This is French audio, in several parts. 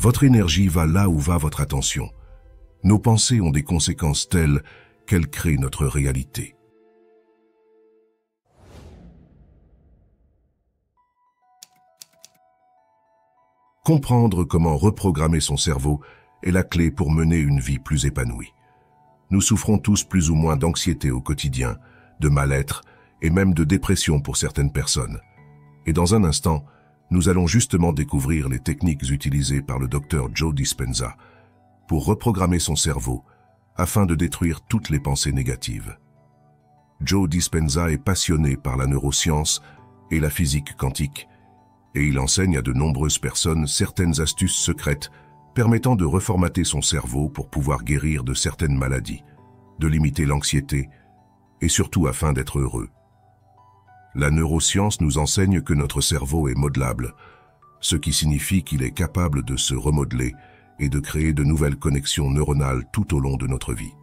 Votre énergie va là où va votre attention. Nos pensées ont des conséquences telles qu'elles créent notre réalité. Comprendre comment reprogrammer son cerveau est la clé pour mener une vie plus épanouie. Nous souffrons tous plus ou moins d'anxiété au quotidien, de mal-être et même de dépression pour certaines personnes. Et dans un instant, nous allons justement découvrir les techniques utilisées par le docteur Joe Dispenza pour reprogrammer son cerveau afin de détruire toutes les pensées négatives. Joe Dispenza est passionné par la neuroscience et la physique quantique, et il enseigne à de nombreuses personnes certaines astuces secrètes permettant de reformater son cerveau pour pouvoir guérir de certaines maladies, de limiter l'anxiété et surtout afin d'être heureux. La neuroscience nous enseigne que notre cerveau est modelable, ce qui signifie qu'il est capable de se remodeler et de créer de nouvelles connexions neuronales tout au long de notre vie.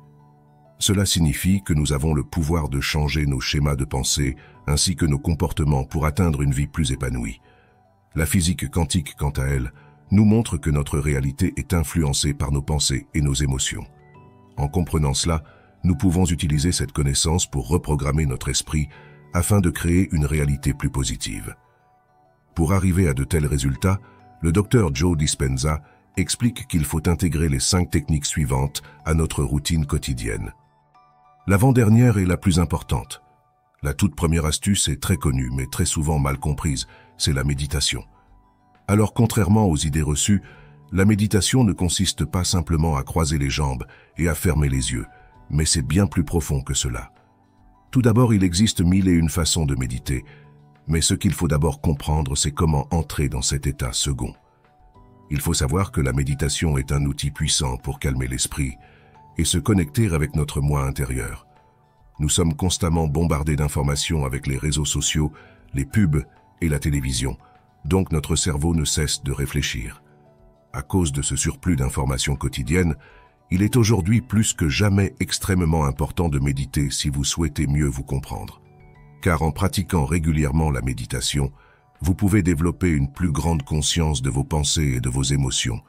Cela signifie que nous avons le pouvoir de changer nos schémas de pensée ainsi que nos comportements pour atteindre une vie plus épanouie. La physique quantique, quant à elle, nous montre que notre réalité est influencée par nos pensées et nos émotions. En comprenant cela, nous pouvons utiliser cette connaissance pour reprogrammer notre esprit afin de créer une réalité plus positive. Pour arriver à de tels résultats, le docteur Joe Dispenza explique qu'il faut intégrer les 5 techniques suivantes à notre routine quotidienne. L'avant-dernière est la plus importante. La toute première astuce est très connue, mais très souvent mal comprise, c'est la méditation. Alors, contrairement aux idées reçues, la méditation ne consiste pas simplement à croiser les jambes et à fermer les yeux, mais c'est bien plus profond que cela. Tout d'abord, il existe 1001 façons de méditer, mais ce qu'il faut d'abord comprendre, c'est comment entrer dans cet état second. Il faut savoir que la méditation est un outil puissant pour calmer l'esprit et se connecter avec notre moi intérieur. Nous sommes constamment bombardés d'informations avec les réseaux sociaux, les pubs et la télévision, donc notre cerveau ne cesse de réfléchir. À cause de ce surplus d'informations quotidiennes, il est aujourd'hui plus que jamais extrêmement important de méditer si vous souhaitez mieux vous comprendre. Car en pratiquant régulièrement la méditation, vous pouvez développer une plus grande conscience de vos pensées et de vos émotions,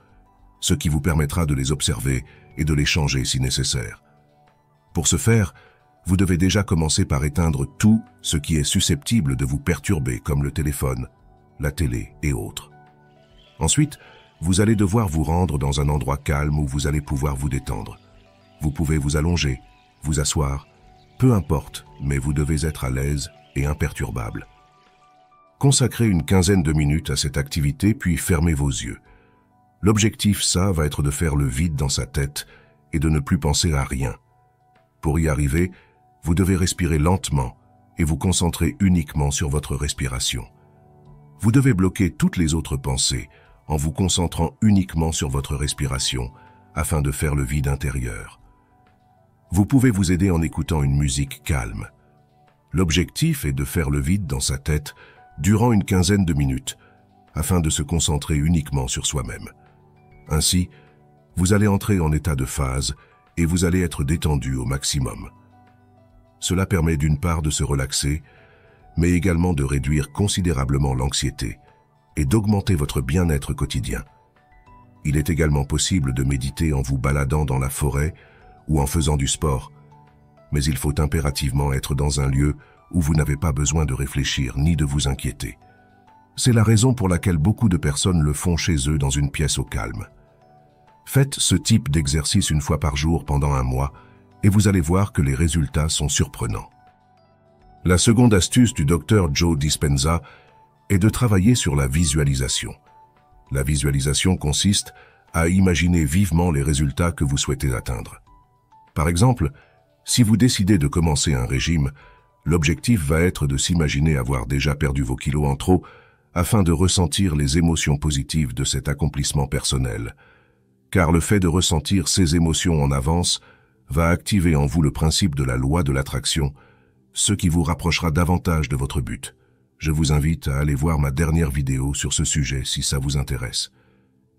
ce qui vous permettra de les observer et de les changer si nécessaire. Pour ce faire, vous devez déjà commencer par éteindre tout ce qui est susceptible de vous perturber, comme le téléphone, la télé et autres. Ensuite, vous allez devoir vous rendre dans un endroit calme où vous allez pouvoir vous détendre. Vous pouvez vous allonger, vous asseoir, peu importe, mais vous devez être à l'aise et imperturbable. Consacrez une quinzaine de minutes à cette activité, puis fermez vos yeux. L'objectif, ça, va être de faire le vide dans sa tête et de ne plus penser à rien. Pour y arriver, vous devez respirer lentement et vous concentrer uniquement sur votre respiration. Vous devez bloquer toutes les autres pensées en vous concentrant uniquement sur votre respiration afin de faire le vide intérieur. Vous pouvez vous aider en écoutant une musique calme. L'objectif est de faire le vide dans sa tête durant une quinzaine de minutes afin de se concentrer uniquement sur soi-même. Ainsi, vous allez entrer en état de phase et vous allez être détendu au maximum. Cela permet d'une part de se relaxer, mais également de réduire considérablement l'anxiété et d'augmenter votre bien-être quotidien. Il est également possible de méditer en vous baladant dans la forêt ou en faisant du sport, mais il faut impérativement être dans un lieu où vous n'avez pas besoin de réfléchir ni de vous inquiéter. C'est la raison pour laquelle beaucoup de personnes le font chez eux dans une pièce au calme. Faites ce type d'exercice une fois par jour pendant un mois et vous allez voir que les résultats sont surprenants. La seconde astuce du docteur Joe Dispenza est de travailler sur la visualisation. La visualisation consiste à imaginer vivement les résultats que vous souhaitez atteindre. Par exemple, si vous décidez de commencer un régime, l'objectif va être de s'imaginer avoir déjà perdu vos kilos en trop afin de ressentir les émotions positives de cet accomplissement personnel. Car le fait de ressentir ces émotions en avance va activer en vous le principe de la loi de l'attraction, ce qui vous rapprochera davantage de votre but. Je vous invite à aller voir ma dernière vidéo sur ce sujet si ça vous intéresse.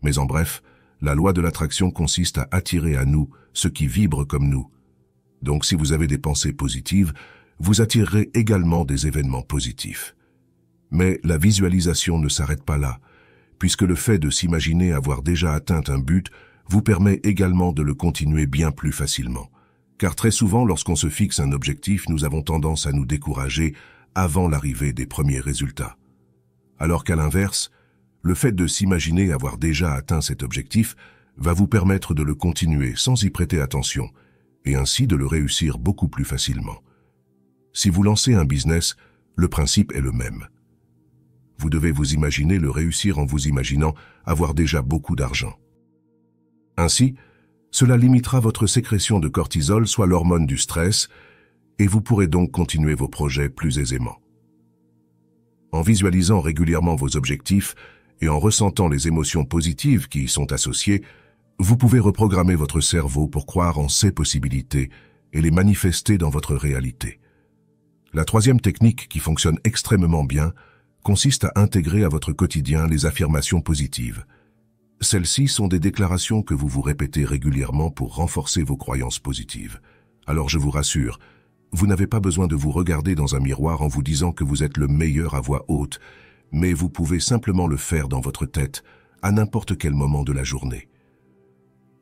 Mais en bref, la loi de l'attraction consiste à attirer à nous ce qui vibre comme nous. Donc si vous avez des pensées positives, vous attirerez également des événements positifs. Mais la visualisation ne s'arrête pas là, puisque le fait de s'imaginer avoir déjà atteint un but vous permet également de le continuer bien plus facilement. Car très souvent, lorsqu'on se fixe un objectif, nous avons tendance à nous décourager avant l'arrivée des premiers résultats. Alors qu'à l'inverse, le fait de s'imaginer avoir déjà atteint cet objectif va vous permettre de le continuer sans y prêter attention, et ainsi de le réussir beaucoup plus facilement. Si vous lancez un business, le principe est le même. Vous devez vous imaginer le réussir en vous imaginant avoir déjà beaucoup d'argent. Ainsi, cela limitera votre sécrétion de cortisol, soit l'hormone du stress, et vous pourrez donc continuer vos projets plus aisément. En visualisant régulièrement vos objectifs et en ressentant les émotions positives qui y sont associées, vous pouvez reprogrammer votre cerveau pour croire en ces possibilités et les manifester dans votre réalité. La troisième technique qui fonctionne extrêmement bien consiste à intégrer à votre quotidien les affirmations positives. Celles-ci sont des déclarations que vous vous répétez régulièrement pour renforcer vos croyances positives. Alors je vous rassure, vous n'avez pas besoin de vous regarder dans un miroir en vous disant que vous êtes le meilleur à voix haute, mais vous pouvez simplement le faire dans votre tête, à n'importe quel moment de la journée.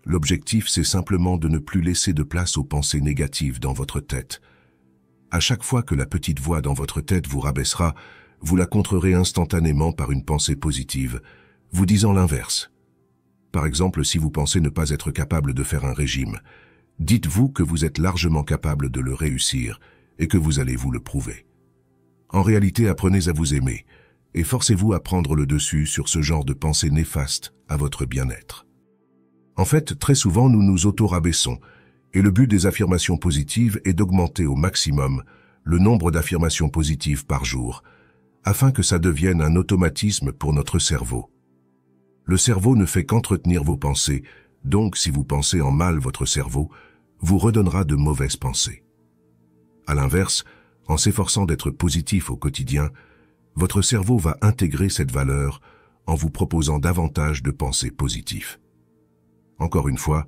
L'objectif, c'est simplement de ne plus laisser de place aux pensées négatives dans votre tête. À chaque fois que la petite voix dans votre tête vous rabaissera, vous la contrerez instantanément par une pensée positive, vous disant l'inverse. Par exemple, si vous pensez ne pas être capable de faire un régime, dites-vous que vous êtes largement capable de le réussir et que vous allez vous le prouver. En réalité, apprenez à vous aimer et forcez-vous à prendre le dessus sur ce genre de pensées néfastes à votre bien-être. En fait, très souvent, nous nous auto-rabaissons et le but des affirmations positives est d'augmenter au maximum le nombre d'affirmations positives par jour afin que ça devienne un automatisme pour notre cerveau. Le cerveau ne fait qu'entretenir vos pensées, donc si vous pensez en mal, votre cerveau vous redonnera de mauvaises pensées. À l'inverse, en s'efforçant d'être positif au quotidien, votre cerveau va intégrer cette valeur en vous proposant davantage de pensées positives. Encore une fois,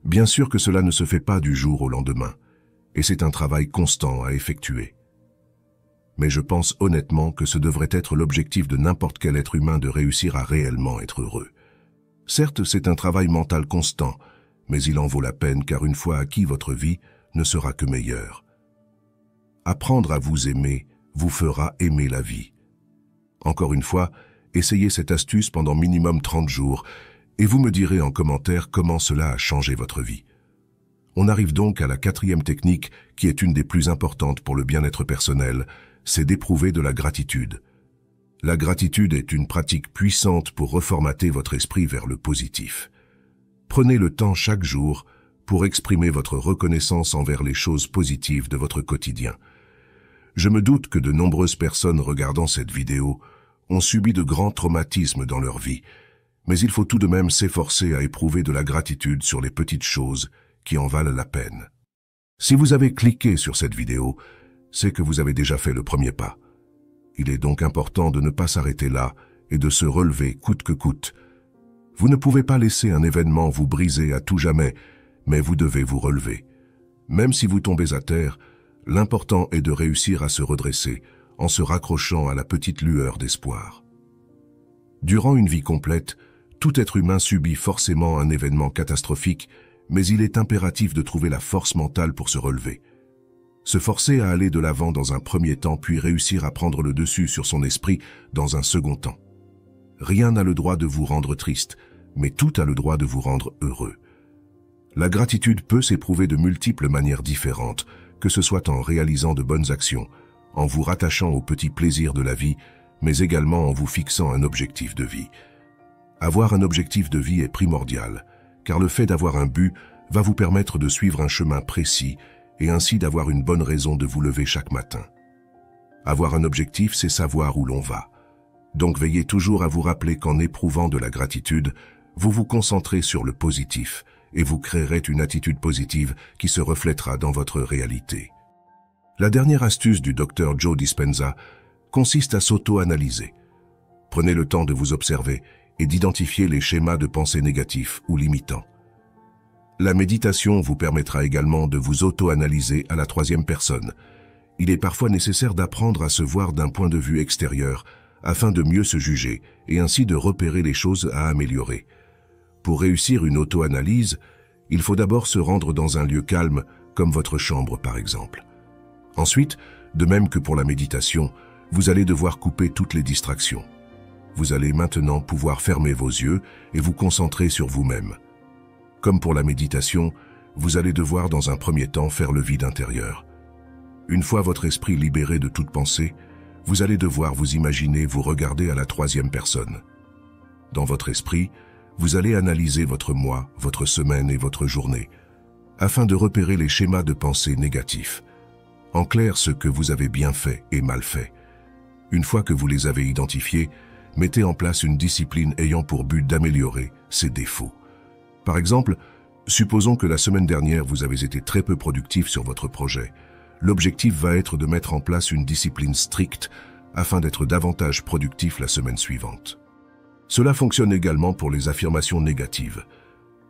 bien sûr que cela ne se fait pas du jour au lendemain, et c'est un travail constant à effectuer. Mais je pense honnêtement que ce devrait être l'objectif de n'importe quel être humain de réussir à réellement être heureux. Certes, c'est un travail mental constant, mais il en vaut la peine car une fois acquis, votre vie ne sera que meilleure. Apprendre à vous aimer vous fera aimer la vie. Encore une fois, essayez cette astuce pendant minimum 30 jours et vous me direz en commentaire comment cela a changé votre vie. On arrive donc à la quatrième technique qui est une des plus importantes pour le bien-être personnel, c'est d'éprouver de la gratitude. La gratitude est une pratique puissante pour reformater votre esprit vers le positif. Prenez le temps chaque jour pour exprimer votre reconnaissance envers les choses positives de votre quotidien. Je me doute que de nombreuses personnes regardant cette vidéo ont subi de grands traumatismes dans leur vie, mais il faut tout de même s'efforcer à éprouver de la gratitude sur les petites choses qui en valent la peine. Si vous avez cliqué sur cette vidéo, c'est que vous avez déjà fait le premier pas. Il est donc important de ne pas s'arrêter là et de se relever coûte que coûte. Vous ne pouvez pas laisser un événement vous briser à tout jamais, mais vous devez vous relever. Même si vous tombez à terre, l'important est de réussir à se redresser en se raccrochant à la petite lueur d'espoir. Durant une vie complète, tout être humain subit forcément un événement catastrophique, mais il est impératif de trouver la force mentale pour se relever. Se forcer à aller de l'avant dans un premier temps, puis réussir à prendre le dessus sur son esprit dans un second temps. Rien n'a le droit de vous rendre triste, mais tout a le droit de vous rendre heureux. La gratitude peut s'éprouver de multiples manières différentes, que ce soit en réalisant de bonnes actions, en vous rattachant aux petits plaisirs de la vie, mais également en vous fixant un objectif de vie. Avoir un objectif de vie est primordial, car le fait d'avoir un but va vous permettre de suivre un chemin précis et ainsi d'avoir une bonne raison de vous lever chaque matin. Avoir un objectif, c'est savoir où l'on va. Donc veillez toujours à vous rappeler qu'en éprouvant de la gratitude, vous vous concentrez sur le positif et vous créerez une attitude positive qui se reflètera dans votre réalité. La dernière astuce du Dr Joe Dispenza consiste à s'auto-analyser. Prenez le temps de vous observer et d'identifier les schémas de pensée négatifs ou limitants. La méditation vous permettra également de vous auto-analyser à la troisième personne. Il est parfois nécessaire d'apprendre à se voir d'un point de vue extérieur afin de mieux se juger et ainsi de repérer les choses à améliorer. Pour réussir une auto-analyse, il faut d'abord se rendre dans un lieu calme, comme votre chambre par exemple. Ensuite, de même que pour la méditation, vous allez devoir couper toutes les distractions. Vous allez maintenant pouvoir fermer vos yeux et vous concentrer sur vous-même. Comme pour la méditation, vous allez devoir dans un premier temps faire le vide intérieur. Une fois votre esprit libéré de toute pensée, vous allez devoir vous imaginer vous regarder à la troisième personne. Dans votre esprit, vous allez analyser votre mois, votre semaine et votre journée, afin de repérer les schémas de pensée négatifs. En clair, ce que vous avez bien fait et mal fait. Une fois que vous les avez identifiés, mettez en place une discipline ayant pour but d'améliorer ces défauts. Par exemple, supposons que la semaine dernière vous avez été très peu productif sur votre projet. L'objectif va être de mettre en place une discipline stricte afin d'être davantage productif la semaine suivante. Cela fonctionne également pour les affirmations négatives.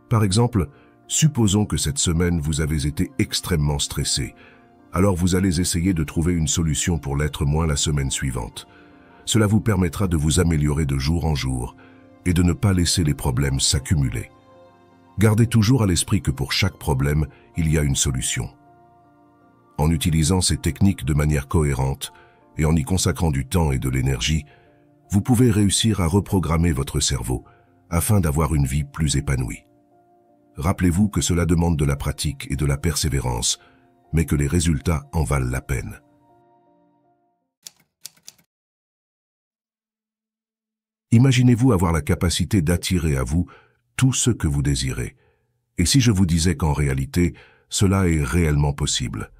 Par exemple, supposons que cette semaine vous avez été extrêmement stressé. Alors vous allez essayer de trouver une solution pour l'être moins la semaine suivante. Cela vous permettra de vous améliorer de jour en jour et de ne pas laisser les problèmes s'accumuler. Gardez toujours à l'esprit que pour chaque problème, il y a une solution. En utilisant ces techniques de manière cohérente et en y consacrant du temps et de l'énergie, vous pouvez réussir à reprogrammer votre cerveau afin d'avoir une vie plus épanouie. Rappelez-vous que cela demande de la pratique et de la persévérance, mais que les résultats en valent la peine. Imaginez-vous avoir la capacité d'attirer à vous tout ce que vous désirez. Et si je vous disais qu'en réalité, cela est réellement possible?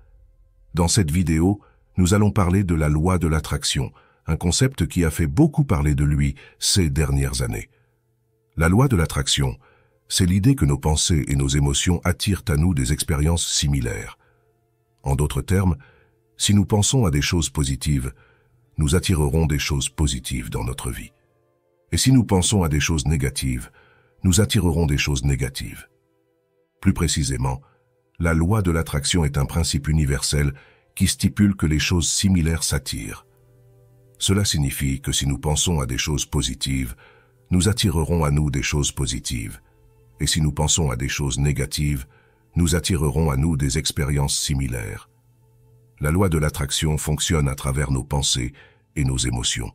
Dans cette vidéo, nous allons parler de la loi de l'attraction, un concept qui a fait beaucoup parler de lui ces dernières années. La loi de l'attraction, c'est l'idée que nos pensées et nos émotions attirent à nous des expériences similaires. En d'autres termes, si nous pensons à des choses positives, nous attirerons des choses positives dans notre vie. Et si nous pensons à des choses négatives, nous attirerons des choses négatives. Plus précisément, la loi de l'attraction est un principe universel qui stipule que les choses similaires s'attirent. Cela signifie que si nous pensons à des choses positives, nous attirerons à nous des choses positives. Et si nous pensons à des choses négatives, nous attirerons à nous des expériences similaires. La loi de l'attraction fonctionne à travers nos pensées et nos émotions.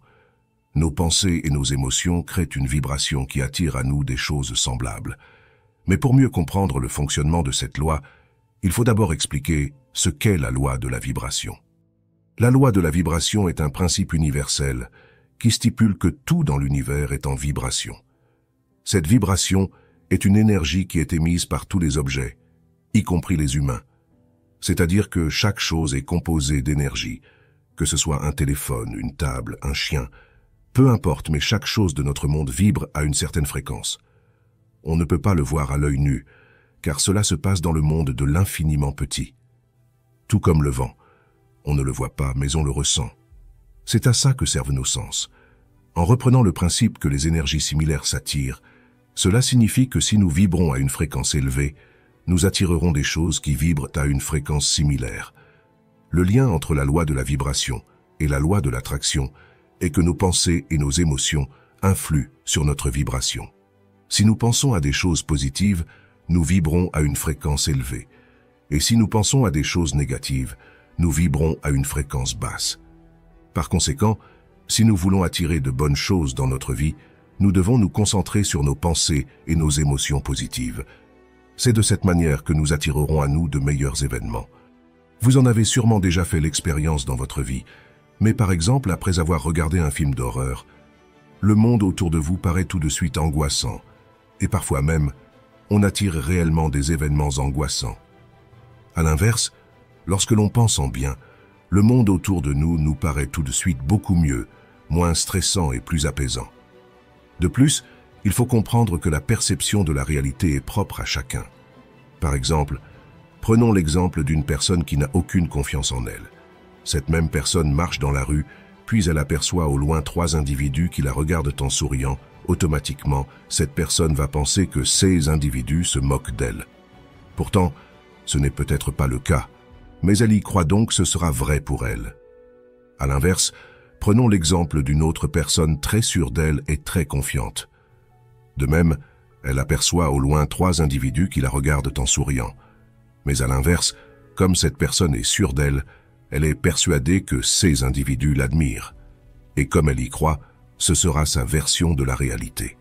Nos pensées et nos émotions créent une vibration qui attire à nous des choses semblables. Mais pour mieux comprendre le fonctionnement de cette loi, il faut d'abord expliquer ce qu'est la loi de la vibration. La loi de la vibration est un principe universel qui stipule que tout dans l'univers est en vibration. Cette vibration est une énergie qui est émise par tous les objets, y compris les humains. C'est-à-dire que chaque chose est composée d'énergie, que ce soit un téléphone, une table, un chien, peu importe, mais chaque chose de notre monde vibre à une certaine fréquence. On ne peut pas le voir à l'œil nu, car cela se passe dans le monde de l'infiniment petit. Tout comme le vent, on ne le voit pas, mais on le ressent. C'est à ça que servent nos sens. En reprenant le principe que les énergies similaires s'attirent, cela signifie que si nous vibrons à une fréquence élevée, nous attirerons des choses qui vibrent à une fréquence similaire. Le lien entre la loi de la vibration et la loi de l'attraction est que nos pensées et nos émotions influent sur notre vibration. Si nous pensons à des choses positives, nous vibrons à une fréquence élevée. Et si nous pensons à des choses négatives, nous vibrons à une fréquence basse. Par conséquent, si nous voulons attirer de bonnes choses dans notre vie, nous devons nous concentrer sur nos pensées et nos émotions positives. C'est de cette manière que nous attirerons à nous de meilleurs événements. Vous en avez sûrement déjà fait l'expérience dans votre vie, mais par exemple, après avoir regardé un film d'horreur, le monde autour de vous paraît tout de suite angoissant, et parfois même, on attire réellement des événements angoissants. À l'inverse, lorsque l'on pense en bien, le monde autour de nous nous paraît tout de suite beaucoup mieux, moins stressant et plus apaisant. De plus, il faut comprendre que la perception de la réalité est propre à chacun. Par exemple, prenons l'exemple d'une personne qui n'a aucune confiance en elle. Cette même personne marche dans la rue, puis elle aperçoit au loin 3 individus qui la regardent en souriant. Automatiquement, cette personne va penser que ces individus se moquent d'elle. Pourtant, ce n'est peut-être pas le cas, mais elle y croit donc que ce sera vrai pour elle. À l'inverse, Prenons l'exemple d'une autre personne très sûre d'elle et très confiante. De même, elle aperçoit au loin 3 individus qui la regardent en souriant. Mais à l'inverse, comme cette personne est sûre d'elle, elle est persuadée que ces individus l'admirent. Et comme elle y croit, ce sera sa version de la réalité.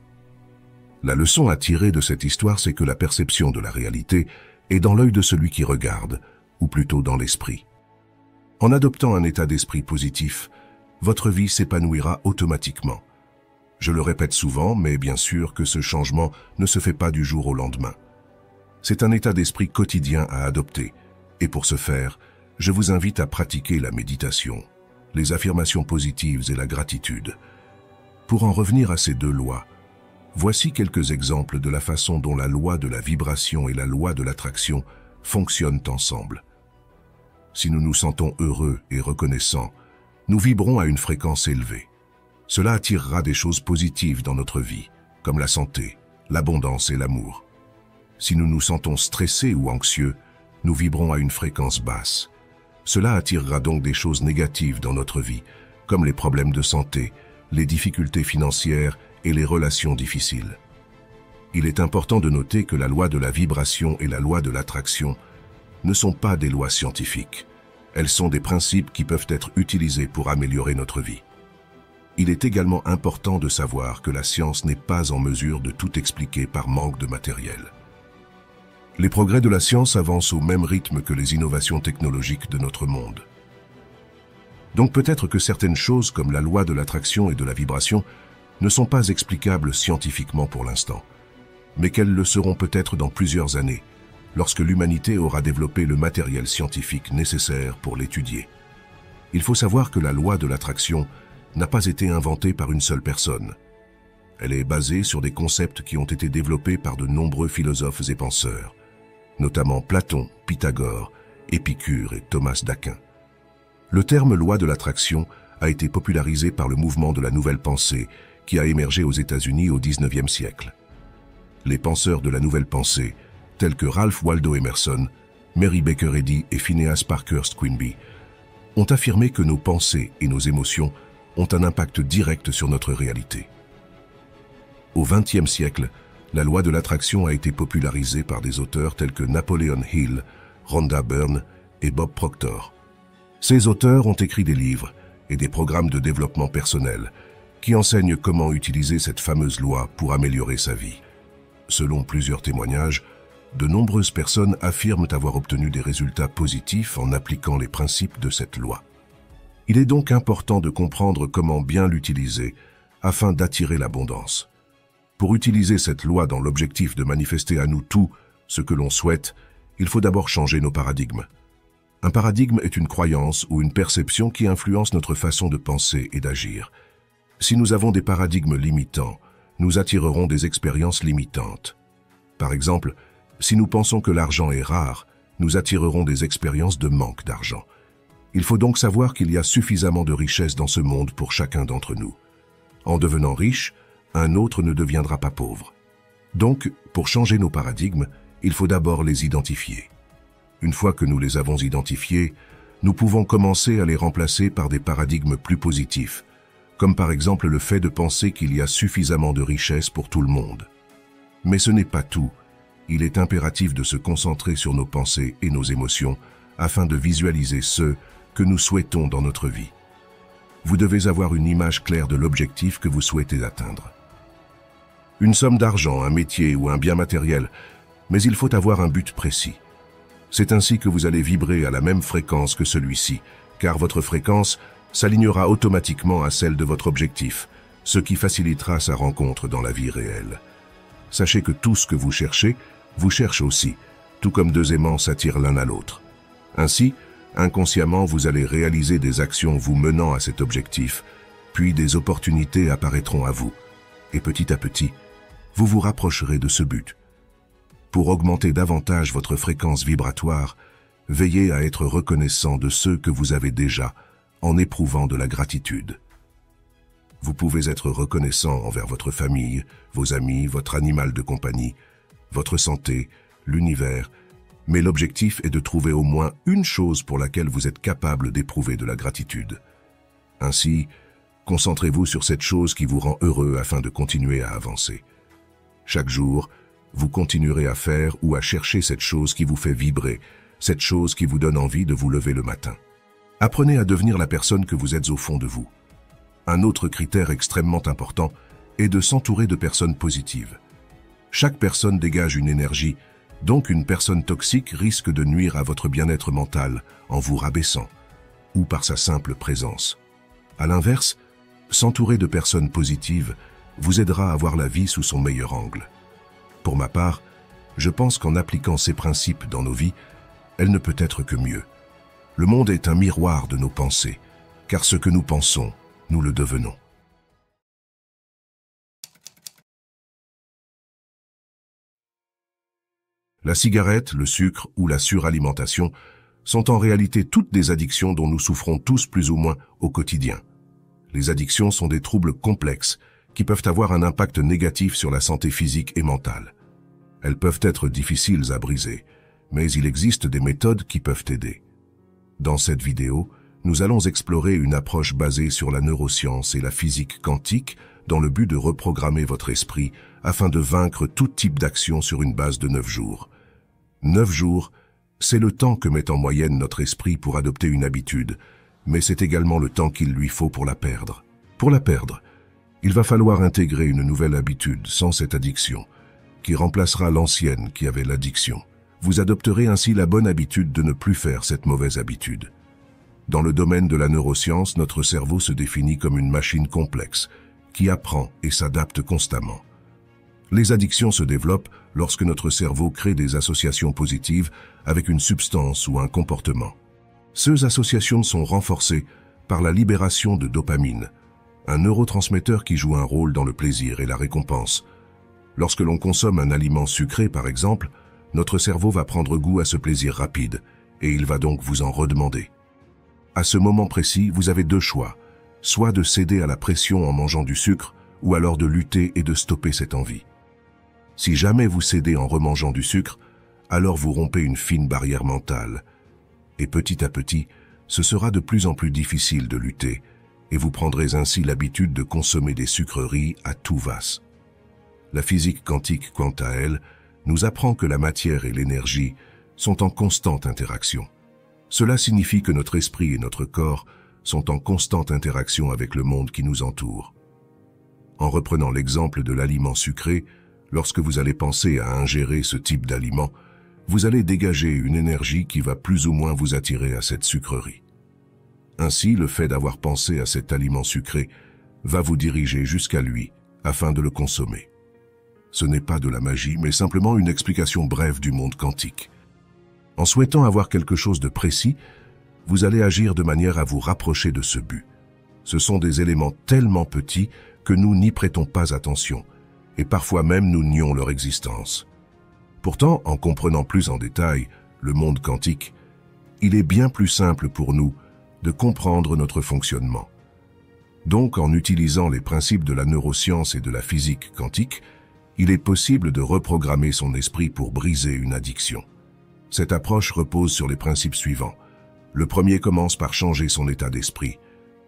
La leçon à tirer de cette histoire, c'est que la perception de la réalité est dans l'œil de celui qui regarde, ou plutôt dans l'esprit. En adoptant un état d'esprit positif, votre vie s'épanouira automatiquement. Je le répète souvent, mais bien sûr que ce changement ne se fait pas du jour au lendemain. C'est un état d'esprit quotidien à adopter, et pour ce faire, je vous invite à pratiquer la méditation, les affirmations positives et la gratitude. Pour en revenir à ces 2 lois, voici quelques exemples de la façon dont la loi de la vibration et la loi de l'attraction fonctionnent ensemble. Si nous nous sentons heureux et reconnaissants, nous vibrons à une fréquence élevée. Cela attirera des choses positives dans notre vie, comme la santé, l'abondance et l'amour. Si nous nous sentons stressés ou anxieux, nous vibrons à une fréquence basse. Cela attirera donc des choses négatives dans notre vie, comme les problèmes de santé, les difficultés financières et les relations difficiles. Il est important de noter que la loi de la vibration et la loi de l'attraction ne sont pas des lois scientifiques. Elles sont des principes qui peuvent être utilisés pour améliorer notre vie. Il est également important de savoir que la science n'est pas en mesure de tout expliquer par manque de matériel. Les progrès de la science avancent au même rythme que les innovations technologiques de notre monde. Donc peut-être que certaines choses comme la loi de l'attraction et de la vibration ne sont pas explicables scientifiquement pour l'instant, mais qu'elles le seront peut-être dans plusieurs années, lorsque l'humanité aura développé le matériel scientifique nécessaire pour l'étudier. Il faut savoir que la loi de l'attraction n'a pas été inventée par une seule personne. Elle est basée sur des concepts qui ont été développés par de nombreux philosophes et penseurs, notamment Platon, Pythagore, Épicure et Thomas d'Aquin. Le terme loi de l'attraction a été popularisé par le mouvement de la nouvelle pensée qui a émergé aux États-Unis au XIXe siècle. Les penseurs de la nouvelle pensée, tels que Ralph Waldo Emerson, Mary Baker Eddy et Phineas Parkhurst Quimby, ont affirmé que nos pensées et nos émotions ont un impact direct sur notre réalité. Au XXe siècle, la loi de l'attraction a été popularisée par des auteurs tels que Napoleon Hill, Rhonda Byrne et Bob Proctor. Ces auteurs ont écrit des livres et des programmes de développement personnel qui enseignent comment utiliser cette fameuse loi pour améliorer sa vie. Selon plusieurs témoignages, de nombreuses personnes affirment avoir obtenu des résultats positifs en appliquant les principes de cette loi. Il est donc important de comprendre comment bien l'utiliser afin d'attirer l'abondance. Pour utiliser cette loi dans l'objectif de manifester à nous tout ce que l'on souhaite, il faut d'abord changer nos paradigmes. Un paradigme est une croyance ou une perception qui influence notre façon de penser et d'agir. Si nous avons des paradigmes limitants, nous attirerons des expériences limitantes. Par exemple, si nous pensons que l'argent est rare, nous attirerons des expériences de manque d'argent. Il faut donc savoir qu'il y a suffisamment de richesse dans ce monde pour chacun d'entre nous. En devenant riche, un autre ne deviendra pas pauvre. Donc, pour changer nos paradigmes, il faut d'abord les identifier. Une fois que nous les avons identifiés, nous pouvons commencer à les remplacer par des paradigmes plus positifs, comme par exemple le fait de penser qu'il y a suffisamment de richesse pour tout le monde. Mais ce n'est pas tout. Il est impératif de se concentrer sur nos pensées et nos émotions afin de visualiser ce que nous souhaitons dans notre vie. Vous devez avoir une image claire de l'objectif que vous souhaitez atteindre. Une somme d'argent, un métier ou un bien matériel, mais il faut avoir un but précis. C'est ainsi que vous allez vibrer à la même fréquence que celui-ci, car votre fréquence s'alignera automatiquement à celle de votre objectif, ce qui facilitera sa rencontre dans la vie réelle. Sachez que tout ce que vous cherchez, vous cherche aussi, tout comme 2 aimants s'attirent l'un à l'autre. Ainsi, inconsciemment, vous allez réaliser des actions vous menant à cet objectif, puis des opportunités apparaîtront à vous. Et petit à petit, vous vous rapprocherez de ce but. Pour augmenter davantage votre fréquence vibratoire, veillez à être reconnaissant de ce que vous avez déjà, en éprouvant de la gratitude. Vous pouvez être reconnaissant envers votre famille, vos amis, votre animal de compagnie, votre santé, l'univers, mais l'objectif est de trouver au moins une chose pour laquelle vous êtes capable d'éprouver de la gratitude. Ainsi, Concentrez-vous sur cette chose qui vous rend heureux afin de continuer à avancer. Chaque jour, vous continuerez à faire ou à chercher cette chose qui vous fait vibrer, cette chose qui vous donne envie de vous lever le matin. Apprenez à devenir la personne que vous êtes au fond de vous. Un autre critère extrêmement important est de s'entourer de personnes positives. Chaque personne dégage une énergie, donc une personne toxique risque de nuire à votre bien-être mental en vous rabaissant ou par sa simple présence. À l'inverse, s'entourer de personnes positives vous aidera à voir la vie sous son meilleur angle. Pour ma part, je pense qu'en appliquant ces principes dans nos vies, elle ne peut être que mieux. Le monde est un miroir de nos pensées, car ce que nous pensons, nous le devenons. La cigarette, le sucre ou la suralimentation sont en réalité toutes des addictions dont nous souffrons tous plus ou moins au quotidien. Les addictions sont des troubles complexes qui peuvent avoir un impact négatif sur la santé physique et mentale. Elles peuvent être difficiles à briser, mais il existe des méthodes qui peuvent aider. Dans cette vidéo, nous allons explorer une approche basée sur la neuroscience et la physique quantique dans le but de reprogrammer votre esprit afin de vaincre tout type d'action sur une base de 9 jours. 9 jours, c'est le temps que met en moyenne notre esprit pour adopter une habitude, mais c'est également le temps qu'il lui faut pour la perdre. Pour la perdre, il va falloir intégrer une nouvelle habitude sans cette addiction, qui remplacera l'ancienne qui avait l'addiction. Vous adopterez ainsi la bonne habitude de ne plus faire cette mauvaise habitude. Dans le domaine de la neuroscience, notre cerveau se définit comme une machine complexe, qui apprend et s'adapte constamment. Les addictions se développent lorsque notre cerveau crée des associations positives avec une substance ou un comportement. Ces associations sont renforcées par la libération de dopamine, un neurotransmetteur qui joue un rôle dans le plaisir et la récompense. Lorsque l'on consomme un aliment sucré, par exemple, notre cerveau va prendre goût à ce plaisir rapide et il va donc vous en redemander. À ce moment précis, vous avez 2 choix, soit de céder à la pression en mangeant du sucre ou alors de lutter et de stopper cette envie. Si jamais vous cédez en remangeant du sucre, alors vous rompez une fine barrière mentale. Et petit à petit, ce sera de plus en plus difficile de lutter, et vous prendrez ainsi l'habitude de consommer des sucreries à tout va. La physique quantique, quant à elle, nous apprend que la matière et l'énergie sont en constante interaction. Cela signifie que notre esprit et notre corps sont en constante interaction avec le monde qui nous entoure. En reprenant l'exemple de l'aliment sucré, lorsque vous allez penser à ingérer ce type d'aliment, vous allez dégager une énergie qui va plus ou moins vous attirer à cette sucrerie. Ainsi, le fait d'avoir pensé à cet aliment sucré va vous diriger jusqu'à lui afin de le consommer. Ce n'est pas de la magie, mais simplement une explication brève du monde quantique. En souhaitant avoir quelque chose de précis, vous allez agir de manière à vous rapprocher de ce but. Ce sont des éléments tellement petits que nous n'y prêtons pas attention, et parfois même nous nions leur existence. Pourtant, en comprenant plus en détail le monde quantique, il est bien plus simple pour nous de comprendre notre fonctionnement. Donc, en utilisant les principes de la neuroscience et de la physique quantique, il est possible de reprogrammer son esprit pour briser une addiction. Cette approche repose sur les principes suivants. Le premier commence par changer son état d'esprit.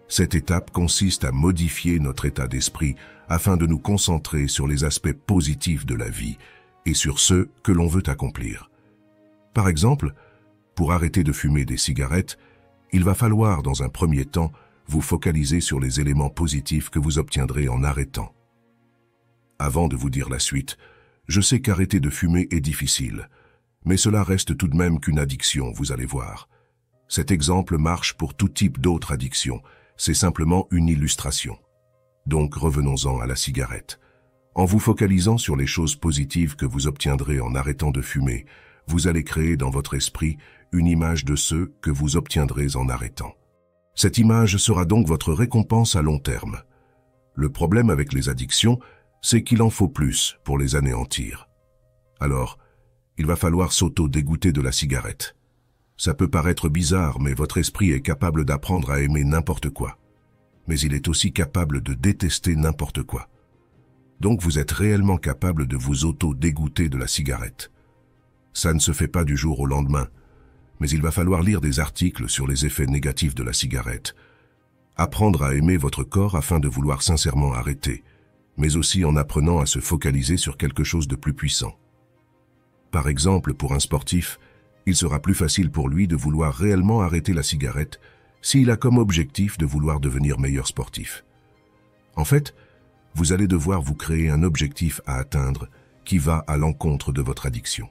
Cette étape consiste à modifier notre état d'esprit afin de nous concentrer sur les aspects positifs de la vie et sur ceux que l'on veut accomplir. Par exemple, pour arrêter de fumer des cigarettes, il va falloir dans un premier temps vous focaliser sur les éléments positifs que vous obtiendrez en arrêtant. Avant de vous dire la suite, je sais qu'arrêter de fumer est difficile, mais cela reste tout de même qu'une addiction, vous allez voir. Cet exemple marche pour tout type d'autres addictions, c'est simplement une illustration. Donc revenons-en à la cigarette. En vous focalisant sur les choses positives que vous obtiendrez en arrêtant de fumer, vous allez créer dans votre esprit une image de ceux que vous obtiendrez en arrêtant. Cette image sera donc votre récompense à long terme. Le problème avec les addictions, c'est qu'il en faut plus pour les anéantir. Alors, il va falloir s'auto-dégoûter de la cigarette. Ça peut paraître bizarre, mais votre esprit est capable d'apprendre à aimer n'importe quoi. Mais il est aussi capable de détester n'importe quoi. Donc vous êtes réellement capable de vous auto-dégoûter de la cigarette. Ça ne se fait pas du jour au lendemain, mais il va falloir lire des articles sur les effets négatifs de la cigarette. Apprendre à aimer votre corps afin de vouloir sincèrement arrêter, mais aussi en apprenant à se focaliser sur quelque chose de plus puissant. Par exemple, pour un sportif, il sera plus facile pour lui de vouloir réellement arrêter la cigarette s'il a comme objectif de vouloir devenir meilleur sportif. En fait, vous allez devoir vous créer un objectif à atteindre qui va à l'encontre de votre addiction.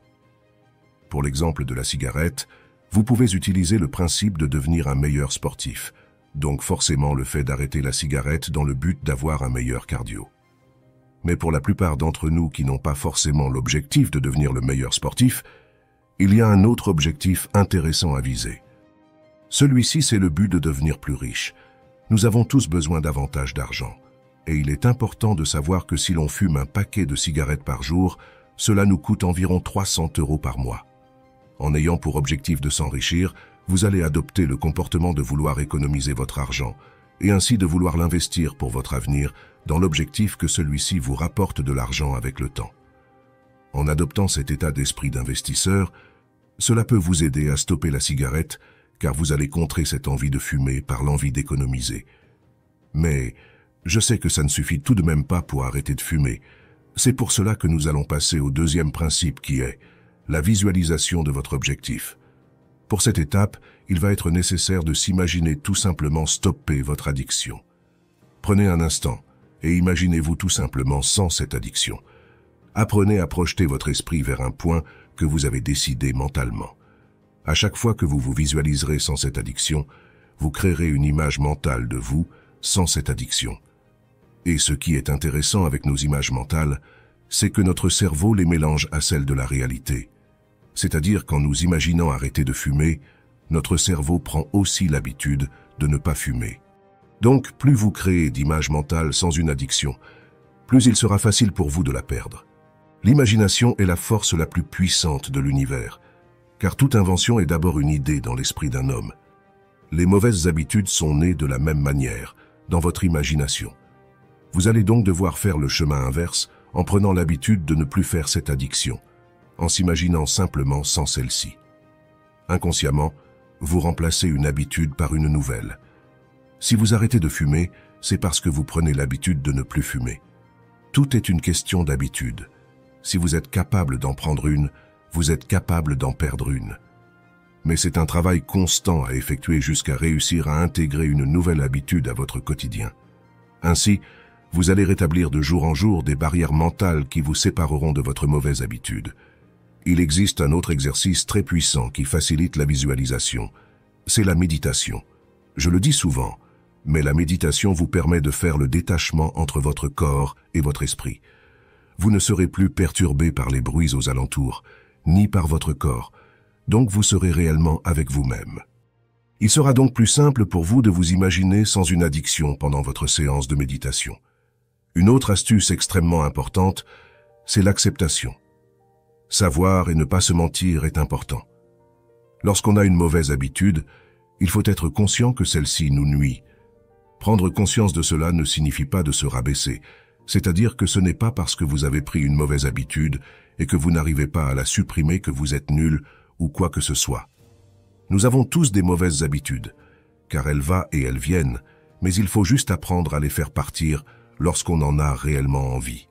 Pour l'exemple de la cigarette, vous pouvez utiliser le principe de devenir un meilleur sportif, donc forcément le fait d'arrêter la cigarette dans le but d'avoir un meilleur cardio. Mais pour la plupart d'entre nous qui n'ont pas forcément l'objectif de devenir le meilleur sportif, il y a un autre objectif intéressant à viser. Celui-ci, c'est le but de devenir plus riche. Nous avons tous besoin davantage d'argent. Et il est important de savoir que si l'on fume un paquet de cigarettes par jour, cela nous coûte environ 300 € par mois. En ayant pour objectif de s'enrichir, vous allez adopter le comportement de vouloir économiser votre argent et ainsi de vouloir l'investir pour votre avenir dans l'objectif que celui-ci vous rapporte de l'argent avec le temps. En adoptant cet état d'esprit d'investisseur, cela peut vous aider à stopper la cigarette car vous allez contrer cette envie de fumer par l'envie d'économiser. Mais je sais que ça ne suffit tout de même pas pour arrêter de fumer. C'est pour cela que nous allons passer au deuxième principe qui est la visualisation de votre objectif. Pour cette étape, il va être nécessaire de s'imaginer tout simplement stopper votre addiction. Prenez un instant et imaginez-vous tout simplement sans cette addiction. Apprenez à projeter votre esprit vers un point que vous avez décidé mentalement. À chaque fois que vous vous visualiserez sans cette addiction, vous créerez une image mentale de vous sans cette addiction. Et ce qui est intéressant avec nos images mentales, c'est que notre cerveau les mélange à celles de la réalité. C'est-à-dire qu'en nous imaginant arrêter de fumer, notre cerveau prend aussi l'habitude de ne pas fumer. Donc, plus vous créez d'images mentales sans une addiction, plus il sera facile pour vous de la perdre. L'imagination est la force la plus puissante de l'univers, car toute invention est d'abord une idée dans l'esprit d'un homme. Les mauvaises habitudes sont nées de la même manière, dans votre imagination. Vous allez donc devoir faire le chemin inverse en prenant l'habitude de ne plus faire cette addiction, en s'imaginant simplement sans celle-ci. Inconsciemment, vous remplacez une habitude par une nouvelle. Si vous arrêtez de fumer, c'est parce que vous prenez l'habitude de ne plus fumer. Tout est une question d'habitude. Si vous êtes capable d'en prendre une, vous êtes capable d'en perdre une. Mais c'est un travail constant à effectuer jusqu'à réussir à intégrer une nouvelle habitude à votre quotidien. Ainsi, vous allez rétablir de jour en jour des barrières mentales qui vous sépareront de votre mauvaise habitude. Il existe un autre exercice très puissant qui facilite la visualisation. C'est la méditation. Je le dis souvent, mais la méditation vous permet de faire le détachement entre votre corps et votre esprit. Vous ne serez plus perturbé par les bruits aux alentours, ni par votre corps, donc vous serez réellement avec vous-même. Il sera donc plus simple pour vous de vous imaginer sans une addiction pendant votre séance de méditation. Une autre astuce extrêmement importante, c'est l'acceptation. Savoir et ne pas se mentir est important. Lorsqu'on a une mauvaise habitude, il faut être conscient que celle-ci nous nuit. Prendre conscience de cela ne signifie pas de se rabaisser, c'est-à-dire que ce n'est pas parce que vous avez pris une mauvaise habitude et que vous n'arrivez pas à la supprimer que vous êtes nul ou quoi que ce soit. Nous avons tous des mauvaises habitudes, car elles vont et elles viennent, mais il faut juste apprendre à les faire partir lorsqu'on en a réellement envie.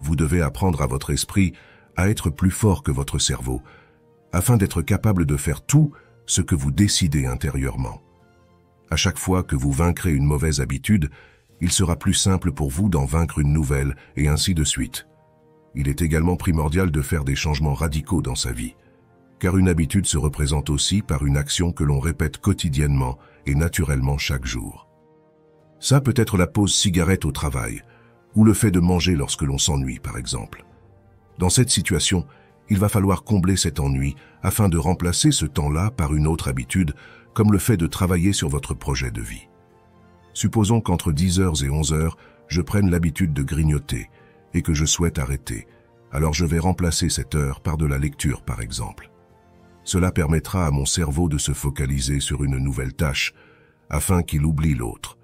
Vous devez apprendre à votre esprit à être plus fort que votre cerveau, afin d'être capable de faire tout ce que vous décidez intérieurement. À chaque fois que vous vaincrez une mauvaise habitude, il sera plus simple pour vous d'en vaincre une nouvelle, et ainsi de suite. Il est également primordial de faire des changements radicaux dans sa vie, car une habitude se représente aussi par une action que l'on répète quotidiennement et naturellement chaque jour. Ça peut être la pause cigarette au travail, ou le fait de manger lorsque l'on s'ennuie, par exemple. Dans cette situation, il va falloir combler cet ennui afin de remplacer ce temps-là par une autre habitude, comme le fait de travailler sur votre projet de vie. Supposons qu'entre 10h et 11h, je prenne l'habitude de grignoter et que je souhaite arrêter. Alors je vais remplacer cette heure par de la lecture, par exemple. Cela permettra à mon cerveau de se focaliser sur une nouvelle tâche, afin qu'il oublie l'autre.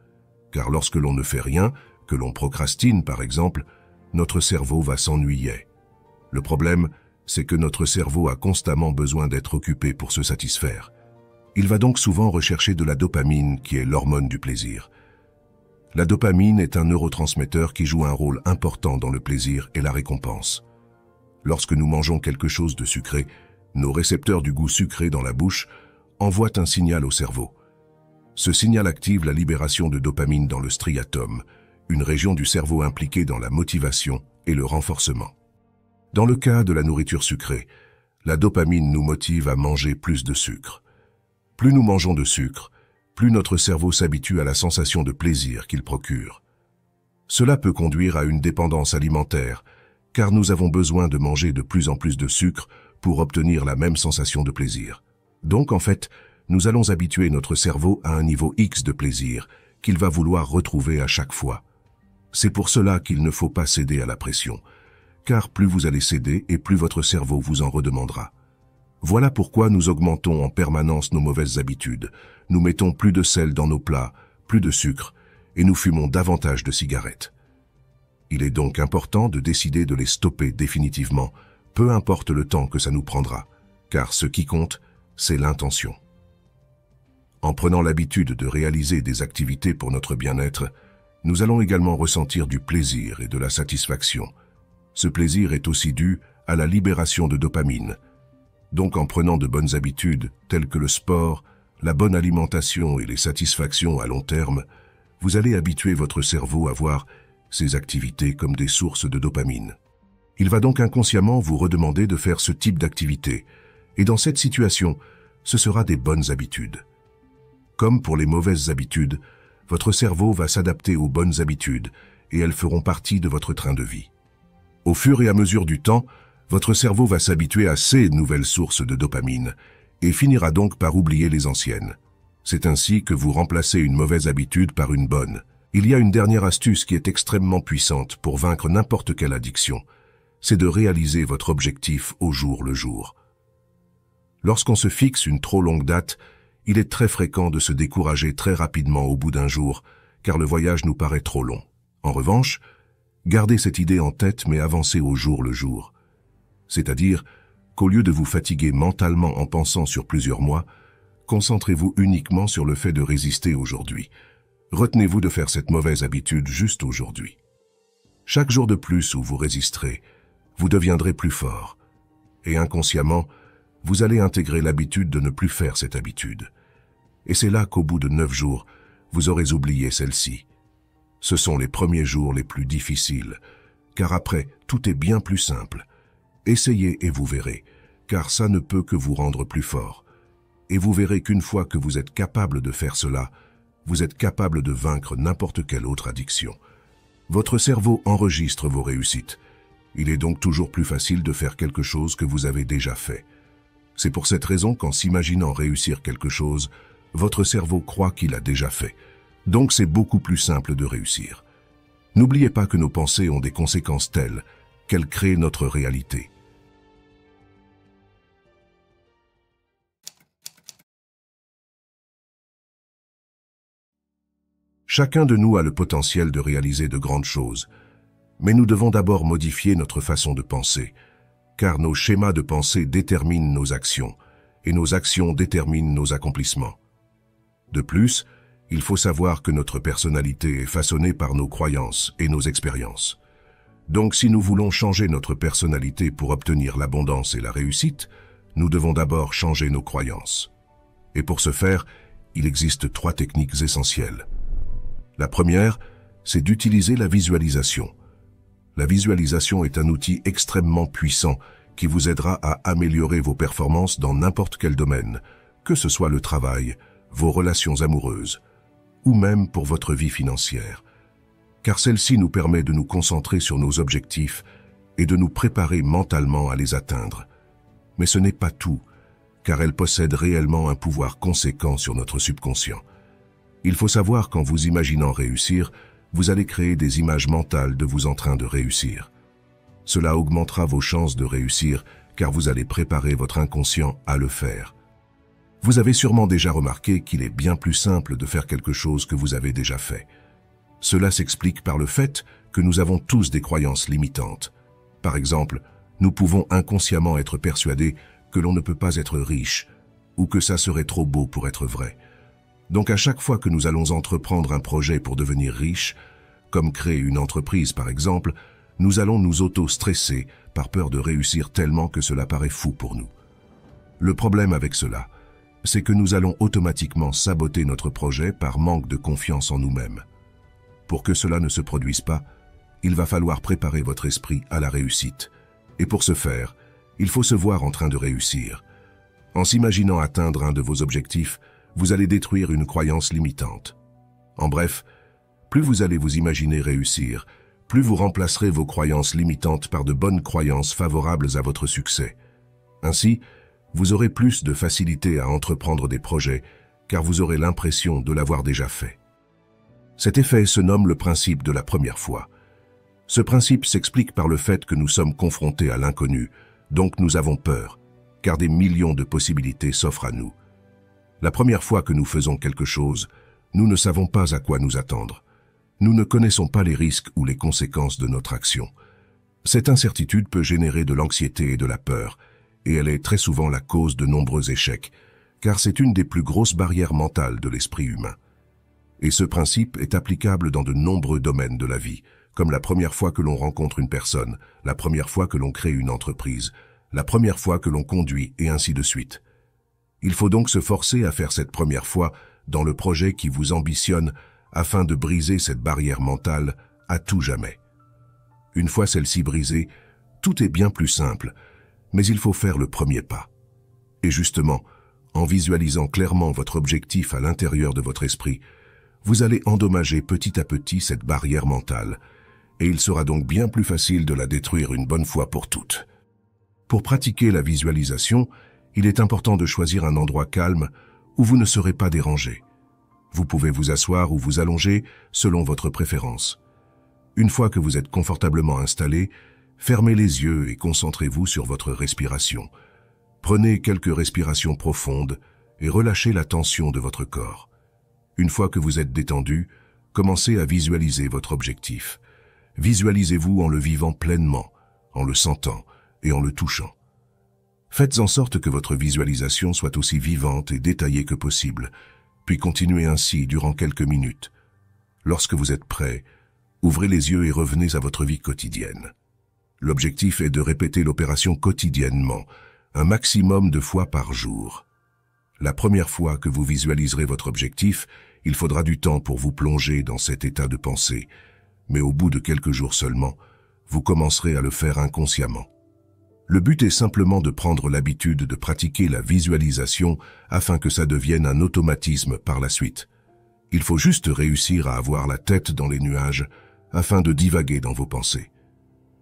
Car lorsque l'on ne fait rien, que l'on procrastine par exemple, notre cerveau va s'ennuyer. Le problème, c'est que notre cerveau a constamment besoin d'être occupé pour se satisfaire. Il va donc souvent rechercher de la dopamine, qui est l'hormone du plaisir. La dopamine est un neurotransmetteur qui joue un rôle important dans le plaisir et la récompense. Lorsque nous mangeons quelque chose de sucré, nos récepteurs du goût sucré dans la bouche envoient un signal au cerveau. Ce signal active la libération de dopamine dans le striatum, une région du cerveau impliquée dans la motivation et le renforcement. Dans le cas de la nourriture sucrée, la dopamine nous motive à manger plus de sucre. Plus nous mangeons de sucre, plus notre cerveau s'habitue à la sensation de plaisir qu'il procure. Cela peut conduire à une dépendance alimentaire, car nous avons besoin de manger de plus en plus de sucre pour obtenir la même sensation de plaisir. Donc en fait, nous allons habituer notre cerveau à un niveau X de plaisir qu'il va vouloir retrouver à chaque fois. C'est pour cela qu'il ne faut pas céder à la pression, car plus vous allez céder et plus votre cerveau vous en redemandera. Voilà pourquoi nous augmentons en permanence nos mauvaises habitudes. Nous mettons plus de sel dans nos plats, plus de sucre, et nous fumons davantage de cigarettes. Il est donc important de décider de les stopper définitivement, peu importe le temps que ça nous prendra, car ce qui compte, c'est l'intention. En prenant l'habitude de réaliser des activités pour notre bien-être, nous allons également ressentir du plaisir et de la satisfaction. Ce plaisir est aussi dû à la libération de dopamine. Donc en prenant de bonnes habitudes, telles que le sport, la bonne alimentation et les satisfactions à long terme, vous allez habituer votre cerveau à voir ces activités comme des sources de dopamine. Il va donc inconsciemment vous redemander de faire ce type d'activité, et dans cette situation, ce sera des bonnes habitudes. Comme pour les mauvaises habitudes, votre cerveau va s'adapter aux bonnes habitudes, et elles feront partie de votre train de vie. Au fur et à mesure du temps, votre cerveau va s'habituer à ces nouvelles sources de dopamine et finira donc par oublier les anciennes. C'est ainsi que vous remplacez une mauvaise habitude par une bonne. Il y a une dernière astuce qui est extrêmement puissante pour vaincre n'importe quelle addiction. C'est de réaliser votre objectif au jour le jour. Lorsqu'on se fixe une trop longue date, il est très fréquent de se décourager très rapidement au bout d'un jour, car le voyage nous paraît trop long. En revanche, gardez cette idée en tête mais avancez au jour le jour. C'est-à-dire qu'au lieu de vous fatiguer mentalement en pensant sur plusieurs mois, concentrez-vous uniquement sur le fait de résister aujourd'hui. Retenez-vous de faire cette mauvaise habitude juste aujourd'hui. Chaque jour de plus où vous résisterez, vous deviendrez plus fort. Et inconsciemment, vous allez intégrer l'habitude de ne plus faire cette habitude. Et c'est là qu'au bout de 9 jours, vous aurez oublié celle-ci. Ce sont les premiers jours les plus difficiles, car après, tout est bien plus simple. Essayez et vous verrez, car ça ne peut que vous rendre plus fort. Et vous verrez qu'une fois que vous êtes capable de faire cela, vous êtes capable de vaincre n'importe quelle autre addiction. Votre cerveau enregistre vos réussites. Il est donc toujours plus facile de faire quelque chose que vous avez déjà fait. C'est pour cette raison qu'en s'imaginant réussir quelque chose, votre cerveau croit qu'il a déjà fait. Donc c'est beaucoup plus simple de réussir. N'oubliez pas que nos pensées ont des conséquences telles qu'elles créent notre réalité. Chacun de nous a le potentiel de réaliser de grandes choses, mais nous devons d'abord modifier notre façon de penser, car nos schémas de pensée déterminent nos actions, et nos actions déterminent nos accomplissements. De plus, il faut savoir que notre personnalité est façonnée par nos croyances et nos expériences. Donc si nous voulons changer notre personnalité pour obtenir l'abondance et la réussite, nous devons d'abord changer nos croyances. Et pour ce faire, il existe 3 techniques essentielles. La première, c'est d'utiliser la visualisation. La visualisation est un outil extrêmement puissant qui vous aidera à améliorer vos performances dans n'importe quel domaine, que ce soit le travail, vos relations amoureuses, ou même pour votre vie financière. Car celle-ci nous permet de nous concentrer sur nos objectifs et de nous préparer mentalement à les atteindre. Mais ce n'est pas tout, car elle possède réellement un pouvoir conséquent sur notre subconscient. Il faut savoir qu'en vous imaginant réussir, vous allez créer des images mentales de vous en train de réussir. Cela augmentera vos chances de réussir, car vous allez préparer votre inconscient à le faire. Vous avez sûrement déjà remarqué qu'il est bien plus simple de faire quelque chose que vous avez déjà fait. Cela s'explique par le fait que nous avons tous des croyances limitantes. Par exemple, nous pouvons inconsciemment être persuadés que l'on ne peut pas être riche, ou que ça serait trop beau pour être vrai. Donc à chaque fois que nous allons entreprendre un projet pour devenir riche, comme créer une entreprise par exemple, nous allons nous auto-stresser par peur de réussir tellement que cela paraît fou pour nous. Le problème avec cela, c'est que nous allons automatiquement saboter notre projet par manque de confiance en nous-mêmes. Pour que cela ne se produise pas, il va falloir préparer votre esprit à la réussite. Et pour ce faire, il faut se voir en train de réussir. En s'imaginant atteindre un de vos objectifs, vous allez détruire une croyance limitante. En bref, plus vous allez vous imaginer réussir, plus vous remplacerez vos croyances limitantes par de bonnes croyances favorables à votre succès. Ainsi, vous aurez plus de facilité à entreprendre des projets, car vous aurez l'impression de l'avoir déjà fait. Cet effet se nomme le principe de la première fois. Ce principe s'explique par le fait que nous sommes confrontés à l'inconnu, donc nous avons peur, car des millions de possibilités s'offrent à nous. La première fois que nous faisons quelque chose, nous ne savons pas à quoi nous attendre. Nous ne connaissons pas les risques ou les conséquences de notre action. Cette incertitude peut générer de l'anxiété et de la peur, et elle est très souvent la cause de nombreux échecs, car c'est une des plus grosses barrières mentales de l'esprit humain. Et ce principe est applicable dans de nombreux domaines de la vie, comme la première fois que l'on rencontre une personne, la première fois que l'on crée une entreprise, la première fois que l'on conduit, et ainsi de suite. Il faut donc se forcer à faire cette première fois dans le projet qui vous ambitionne afin de briser cette barrière mentale à tout jamais. Une fois celle-ci brisée, tout est bien plus simple, mais il faut faire le premier pas. Et justement, en visualisant clairement votre objectif à l'intérieur de votre esprit, vous allez endommager petit à petit cette barrière mentale, et il sera donc bien plus facile de la détruire une bonne fois pour toutes. Pour pratiquer la visualisation, il est important de choisir un endroit calme où vous ne serez pas dérangé. Vous pouvez vous asseoir ou vous allonger selon votre préférence. Une fois que vous êtes confortablement installé, fermez les yeux et concentrez-vous sur votre respiration. Prenez quelques respirations profondes et relâchez la tension de votre corps. Une fois que vous êtes détendu, commencez à visualiser votre objectif. Visualisez-vous en le vivant pleinement, en le sentant et en le touchant. Faites en sorte que votre visualisation soit aussi vivante et détaillée que possible, puis continuez ainsi durant quelques minutes. Lorsque vous êtes prêt, ouvrez les yeux et revenez à votre vie quotidienne. L'objectif est de répéter l'opération quotidiennement, un maximum de fois par jour. La première fois que vous visualiserez votre objectif, il faudra du temps pour vous plonger dans cet état de pensée, mais au bout de quelques jours seulement, vous commencerez à le faire inconsciemment. Le but est simplement de prendre l'habitude de pratiquer la visualisation afin que ça devienne un automatisme par la suite. Il faut juste réussir à avoir la tête dans les nuages afin de divaguer dans vos pensées.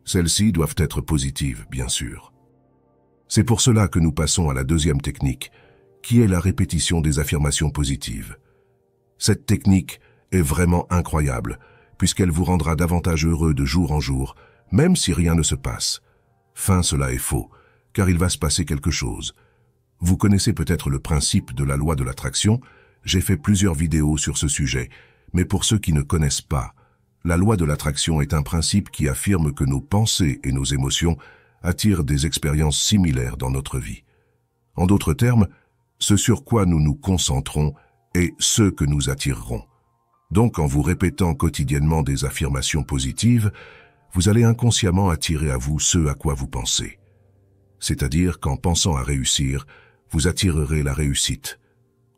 Celles-ci doivent être positives, bien sûr. C'est pour cela que nous passons à la deuxième technique, qui est la répétition des affirmations positives. Cette technique est vraiment incroyable, puisqu'elle vous rendra davantage heureux de jour en jour, même si rien ne se passe. Cela est faux, car il va se passer quelque chose. Vous connaissez peut-être le principe de la loi de l'attraction, j'ai fait plusieurs vidéos sur ce sujet, mais pour ceux qui ne connaissent pas, la loi de l'attraction est un principe qui affirme que nos pensées et nos émotions attirent des expériences similaires dans notre vie. En d'autres termes, ce sur quoi nous nous concentrons est ce que nous attirerons. Donc en vous répétant quotidiennement des affirmations positives, vous allez inconsciemment attirer à vous ce à quoi vous pensez. C'est-à-dire qu'en pensant à réussir, vous attirerez la réussite.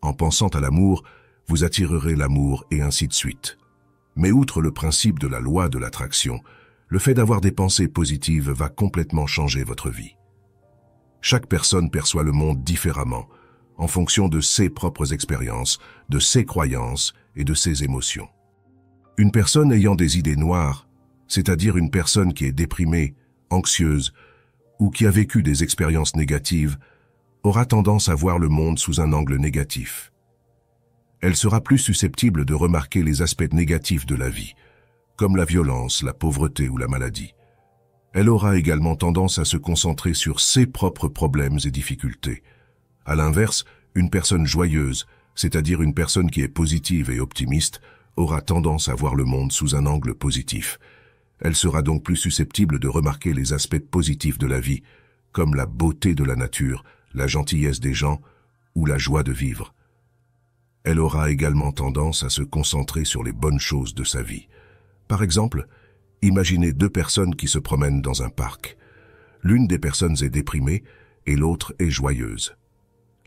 En pensant à l'amour, vous attirerez l'amour et ainsi de suite. Mais outre le principe de la loi de l'attraction, le fait d'avoir des pensées positives va complètement changer votre vie. Chaque personne perçoit le monde différemment, en fonction de ses propres expériences, de ses croyances et de ses émotions. Une personne ayant des idées noires, c'est-à-dire une personne qui est déprimée, anxieuse ou qui a vécu des expériences négatives, aura tendance à voir le monde sous un angle négatif. Elle sera plus susceptible de remarquer les aspects négatifs de la vie, comme la violence, la pauvreté ou la maladie. Elle aura également tendance à se concentrer sur ses propres problèmes et difficultés. À l'inverse, une personne joyeuse, c'est-à-dire une personne qui est positive et optimiste, aura tendance à voir le monde sous un angle positif. Elle sera donc plus susceptible de remarquer les aspects positifs de la vie, comme la beauté de la nature, la gentillesse des gens ou la joie de vivre. Elle aura également tendance à se concentrer sur les bonnes choses de sa vie. Par exemple, imaginez deux personnes qui se promènent dans un parc. L'une des personnes est déprimée et l'autre est joyeuse.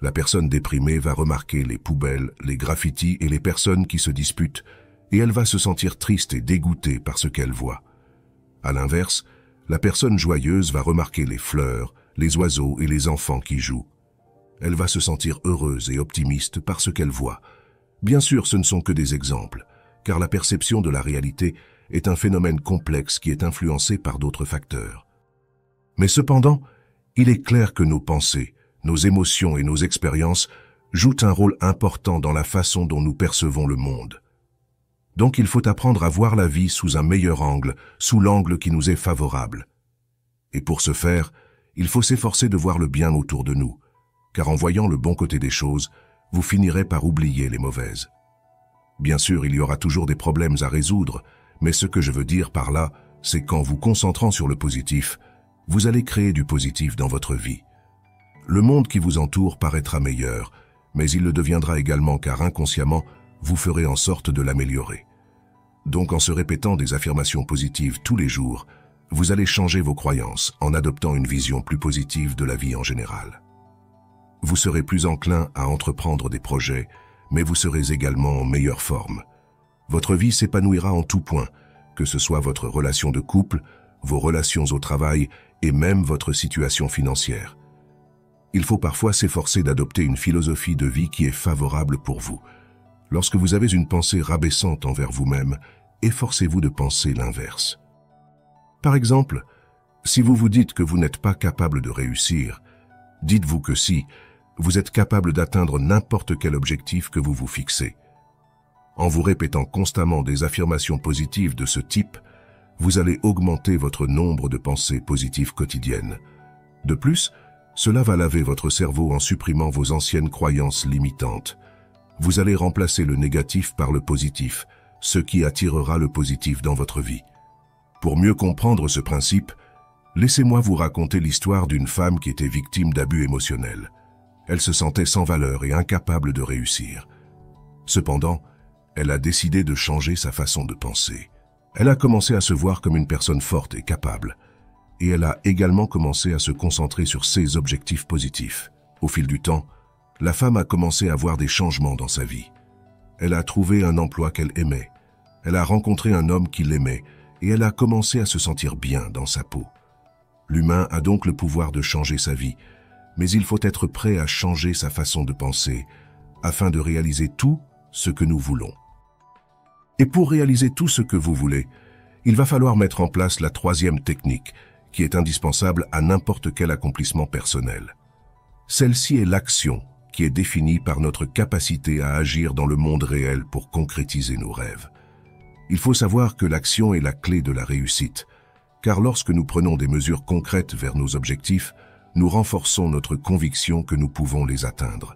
La personne déprimée va remarquer les poubelles, les graffitis et les personnes qui se disputent, et elle va se sentir triste et dégoûtée par ce qu'elle voit. À l'inverse, la personne joyeuse va remarquer les fleurs, les oiseaux et les enfants qui jouent. Elle va se sentir heureuse et optimiste par ce qu'elle voit. Bien sûr, ce ne sont que des exemples, car la perception de la réalité est un phénomène complexe qui est influencé par d'autres facteurs. Mais cependant, il est clair que nos pensées, nos émotions et nos expériences jouent un rôle important dans la façon dont nous percevons le monde. Donc il faut apprendre à voir la vie sous un meilleur angle, sous l'angle qui nous est favorable. Et pour ce faire, il faut s'efforcer de voir le bien autour de nous, car en voyant le bon côté des choses, vous finirez par oublier les mauvaises. Bien sûr, il y aura toujours des problèmes à résoudre, mais ce que je veux dire par là, c'est qu'en vous concentrant sur le positif, vous allez créer du positif dans votre vie. Le monde qui vous entoure paraîtra meilleur, mais il le deviendra également car inconsciemment, vous ferez en sorte de l'améliorer. Donc en se répétant des affirmations positives tous les jours, vous allez changer vos croyances en adoptant une vision plus positive de la vie en général. Vous serez plus enclin à entreprendre des projets, mais vous serez également en meilleure forme. Votre vie s'épanouira en tout point, que ce soit votre relation de couple, vos relations au travail et même votre situation financière. Il faut parfois s'efforcer d'adopter une philosophie de vie qui est favorable pour vous. Lorsque vous avez une pensée rabaissante envers vous-même, efforcez-vous de penser l'inverse. Par exemple, si vous vous dites que vous n'êtes pas capable de réussir, dites-vous que si, vous êtes capable d'atteindre n'importe quel objectif que vous vous fixez. En vous répétant constamment des affirmations positives de ce type, vous allez augmenter votre nombre de pensées positives quotidiennes. De plus, cela va laver votre cerveau en supprimant vos anciennes croyances limitantes. Vous allez remplacer le négatif par le positif, ce qui attirera le positif dans votre vie. Pour mieux comprendre ce principe, laissez-moi vous raconter l'histoire d'une femme qui était victime d'abus émotionnels. Elle se sentait sans valeur et incapable de réussir. Cependant, elle a décidé de changer sa façon de penser. Elle a commencé à se voir comme une personne forte et capable. Et elle a également commencé à se concentrer sur ses objectifs positifs. Au fil du temps, la femme a commencé à voir des changements dans sa vie. Elle a trouvé un emploi qu'elle aimait. Elle a rencontré un homme qui l'aimait et elle a commencé à se sentir bien dans sa peau. L'humain a donc le pouvoir de changer sa vie, mais il faut être prêt à changer sa façon de penser afin de réaliser tout ce que nous voulons. Et pour réaliser tout ce que vous voulez, il va falloir mettre en place la troisième technique qui est indispensable à n'importe quel accomplissement personnel. Celle-ci est l'action qui est définie par notre capacité à agir dans le monde réel pour concrétiser nos rêves. Il faut savoir que l'action est la clé de la réussite, car lorsque nous prenons des mesures concrètes vers nos objectifs, nous renforçons notre conviction que nous pouvons les atteindre.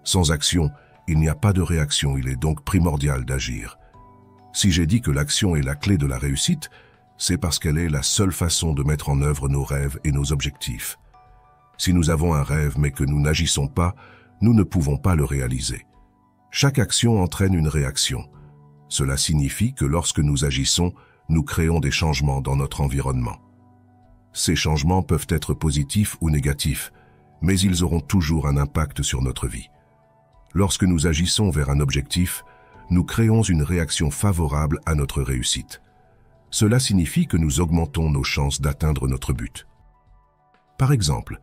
Sans action, il n'y a pas de réaction, il est donc primordial d'agir. Si j'ai dit que l'action est la clé de la réussite, c'est parce qu'elle est la seule façon de mettre en œuvre nos rêves et nos objectifs. Si nous avons un rêve mais que nous n'agissons pas, nous ne pouvons pas le réaliser. Chaque action entraîne une réaction. Cela signifie que lorsque nous agissons, nous créons des changements dans notre environnement. Ces changements peuvent être positifs ou négatifs, mais ils auront toujours un impact sur notre vie. Lorsque nous agissons vers un objectif, nous créons une réaction favorable à notre réussite. Cela signifie que nous augmentons nos chances d'atteindre notre but. Par exemple,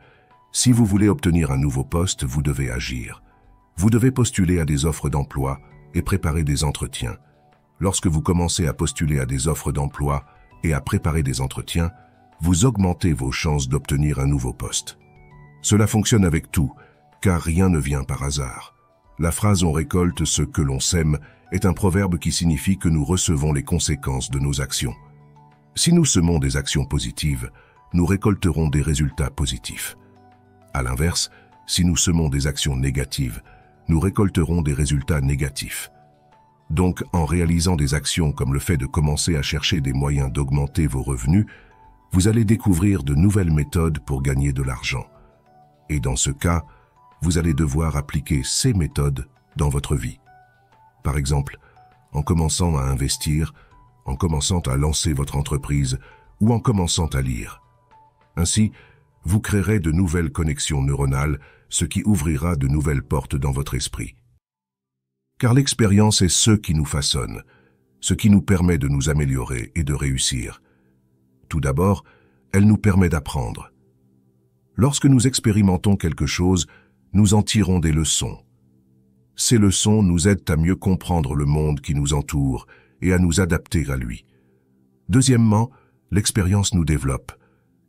si vous voulez obtenir un nouveau poste, vous devez agir. Vous devez postuler à des offres d'emploi et préparer des entretiens. Lorsque vous commencez à postuler à des offres d'emploi et à préparer des entretiens, vous augmentez vos chances d'obtenir un nouveau poste. Cela fonctionne avec tout, car rien ne vient par hasard. La phrase « on récolte ce que l'on sème » est un proverbe qui signifie que nous recevons les conséquences de nos actions. Si nous semons des actions positives, nous récolterons des résultats positifs. À l'inverse, si nous semons des actions négatives, nous récolterons des résultats négatifs. Donc, en réalisant des actions comme le fait de commencer à chercher des moyens d'augmenter vos revenus, vous allez découvrir de nouvelles méthodes pour gagner de l'argent. Et dans ce cas, vous allez devoir appliquer ces méthodes dans votre vie. Par exemple, en commençant à investir, en commençant à lancer votre entreprise ou en commençant à lire. Ainsi, vous créerez de nouvelles connexions neuronales, ce qui ouvrira de nouvelles portes dans votre esprit. Car l'expérience est ce qui nous façonne, ce qui nous permet de nous améliorer et de réussir. Tout d'abord, elle nous permet d'apprendre. Lorsque nous expérimentons quelque chose, nous en tirons des leçons. Ces leçons nous aident à mieux comprendre le monde qui nous entoure et à nous adapter à lui. Deuxièmement, l'expérience nous développe,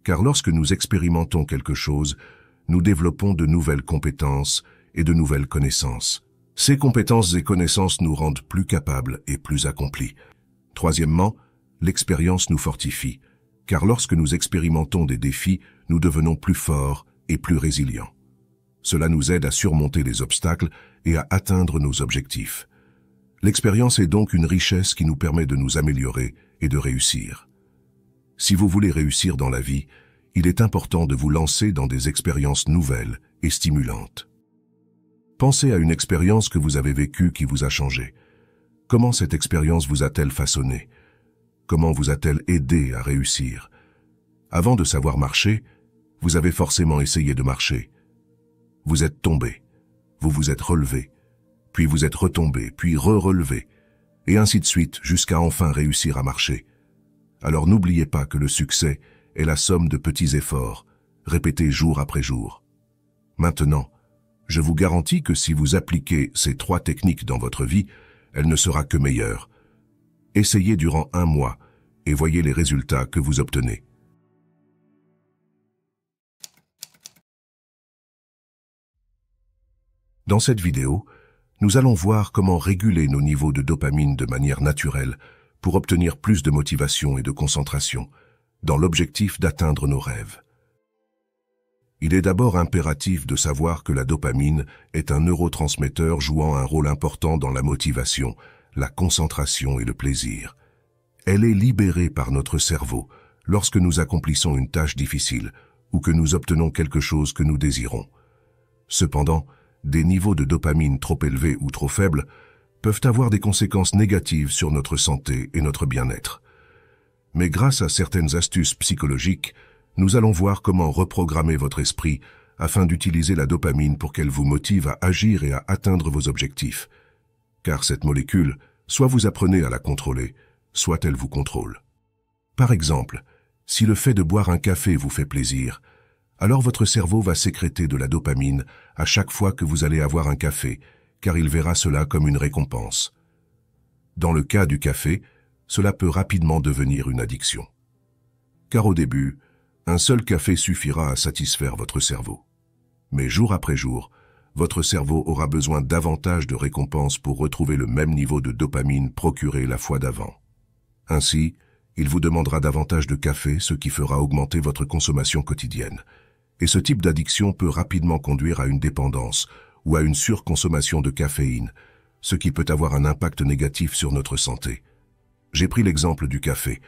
car lorsque nous expérimentons quelque chose, nous développons de nouvelles compétences et de nouvelles connaissances. Ces compétences et connaissances nous rendent plus capables et plus accomplis. Troisièmement, l'expérience nous fortifie, car lorsque nous expérimentons des défis, nous devenons plus forts et plus résilients. Cela nous aide à surmonter les obstacles et à atteindre nos objectifs. L'expérience est donc une richesse qui nous permet de nous améliorer et de réussir. Si vous voulez réussir dans la vie, il est important de vous lancer dans des expériences nouvelles et stimulantes. Pensez à une expérience que vous avez vécue qui vous a changé. Comment cette expérience vous a-t-elle façonné? Comment vous a-t-elle aidé à réussir? Avant de savoir marcher, vous avez forcément essayé de marcher. Vous êtes tombé, vous vous êtes relevé, puis vous êtes retombé, puis re-relevé, et ainsi de suite jusqu'à enfin réussir à marcher. Alors n'oubliez pas que le succès est la somme de petits efforts, répétés jour après jour. Maintenant, je vous garantis que si vous appliquez ces 3 techniques dans votre vie, elle ne sera que meilleure. Essayez durant 1 mois et voyez les résultats que vous obtenez. Dans cette vidéo, nous allons voir comment réguler nos niveaux de dopamine de manière naturelle pour obtenir plus de motivation et de concentration, dans l'objectif d'atteindre nos rêves. Il est d'abord impératif de savoir que la dopamine est un neurotransmetteur jouant un rôle important dans la motivation, la concentration et le plaisir. Elle est libérée par notre cerveau lorsque nous accomplissons une tâche difficile ou que nous obtenons quelque chose que nous désirons. Cependant, des niveaux de dopamine trop élevés ou trop faibles peuvent avoir des conséquences négatives sur notre santé et notre bien-être. Mais grâce à certaines astuces psychologiques, nous allons voir comment reprogrammer votre esprit afin d'utiliser la dopamine pour qu'elle vous motive à agir et à atteindre vos objectifs. Car cette molécule, soit vous apprenez à la contrôler, soit elle vous contrôle. Par exemple, si le fait de boire un café vous fait plaisir, alors votre cerveau va sécréter de la dopamine à chaque fois que vous allez avoir un café, car il verra cela comme une récompense. Dans le cas du café, cela peut rapidement devenir une addiction. Car au début, un seul café suffira à satisfaire votre cerveau. Mais jour après jour, votre cerveau aura besoin davantage de récompenses pour retrouver le même niveau de dopamine procuré la fois d'avant. Ainsi, il vous demandera davantage de café, ce qui fera augmenter votre consommation quotidienne. Et ce type d'addiction peut rapidement conduire à une dépendance ou à une surconsommation de caféine, ce qui peut avoir un impact négatif sur notre santé. J'ai pris l'exemple du café,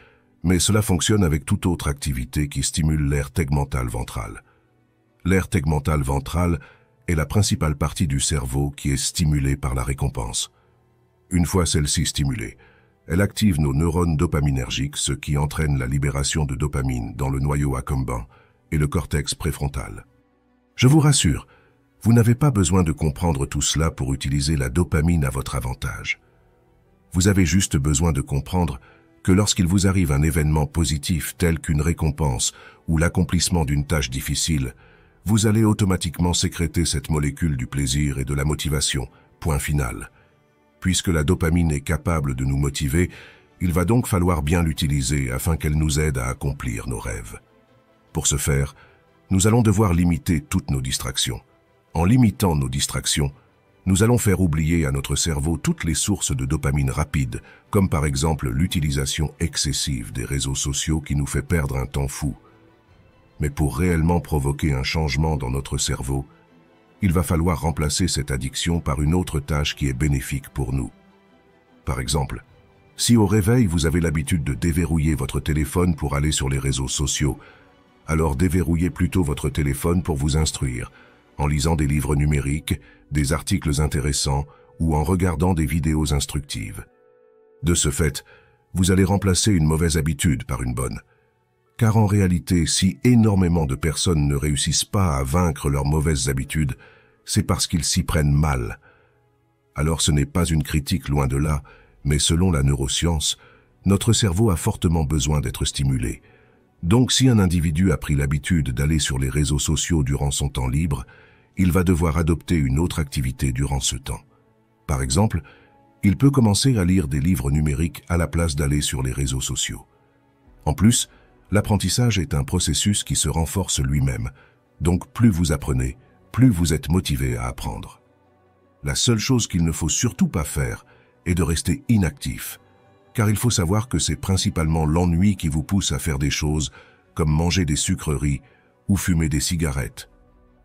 mais cela fonctionne avec toute autre activité qui stimule l'aire tegmentale ventrale. L'aire tegmentale ventrale est la principale partie du cerveau qui est stimulée par la récompense. Une fois celle-ci stimulée, elle active nos neurones dopaminergiques, ce qui entraîne la libération de dopamine dans le noyau accumbens et le cortex préfrontal. Je vous rassure, vous n'avez pas besoin de comprendre tout cela pour utiliser la dopamine à votre avantage. Vous avez juste besoin de comprendre que lorsqu'il vous arrive un événement positif tel qu'une récompense ou l'accomplissement d'une tâche difficile, vous allez automatiquement sécréter cette molécule du plaisir et de la motivation, point final. Puisque la dopamine est capable de nous motiver, il va donc falloir bien l'utiliser afin qu'elle nous aide à accomplir nos rêves. Pour ce faire, nous allons devoir limiter toutes nos distractions. En limitant nos distractions, nous allons faire oublier à notre cerveau toutes les sources de dopamine rapide, comme par exemple l'utilisation excessive des réseaux sociaux qui nous fait perdre un temps fou. Mais pour réellement provoquer un changement dans notre cerveau, il va falloir remplacer cette addiction par une autre tâche qui est bénéfique pour nous. Par exemple, si au réveil vous avez l'habitude de déverrouiller votre téléphone pour aller sur les réseaux sociaux, alors déverrouillez plutôt votre téléphone pour vous instruire, en lisant des livres numériques, des articles intéressants ou en regardant des vidéos instructives. De ce fait, vous allez remplacer une mauvaise habitude par une bonne. Car en réalité, si énormément de personnes ne réussissent pas à vaincre leurs mauvaises habitudes, c'est parce qu'ils s'y prennent mal. Alors ce n'est pas une critique loin de là, mais selon la neuroscience, notre cerveau a fortement besoin d'être stimulé. Donc si un individu a pris l'habitude d'aller sur les réseaux sociaux durant son temps libre, il va devoir adopter une autre activité durant ce temps. Par exemple, il peut commencer à lire des livres numériques à la place d'aller sur les réseaux sociaux. En plus, l'apprentissage est un processus qui se renforce lui-même, donc plus vous apprenez, plus vous êtes motivé à apprendre. La seule chose qu'il ne faut surtout pas faire est de rester inactif, car il faut savoir que c'est principalement l'ennui qui vous pousse à faire des choses comme manger des sucreries ou fumer des cigarettes.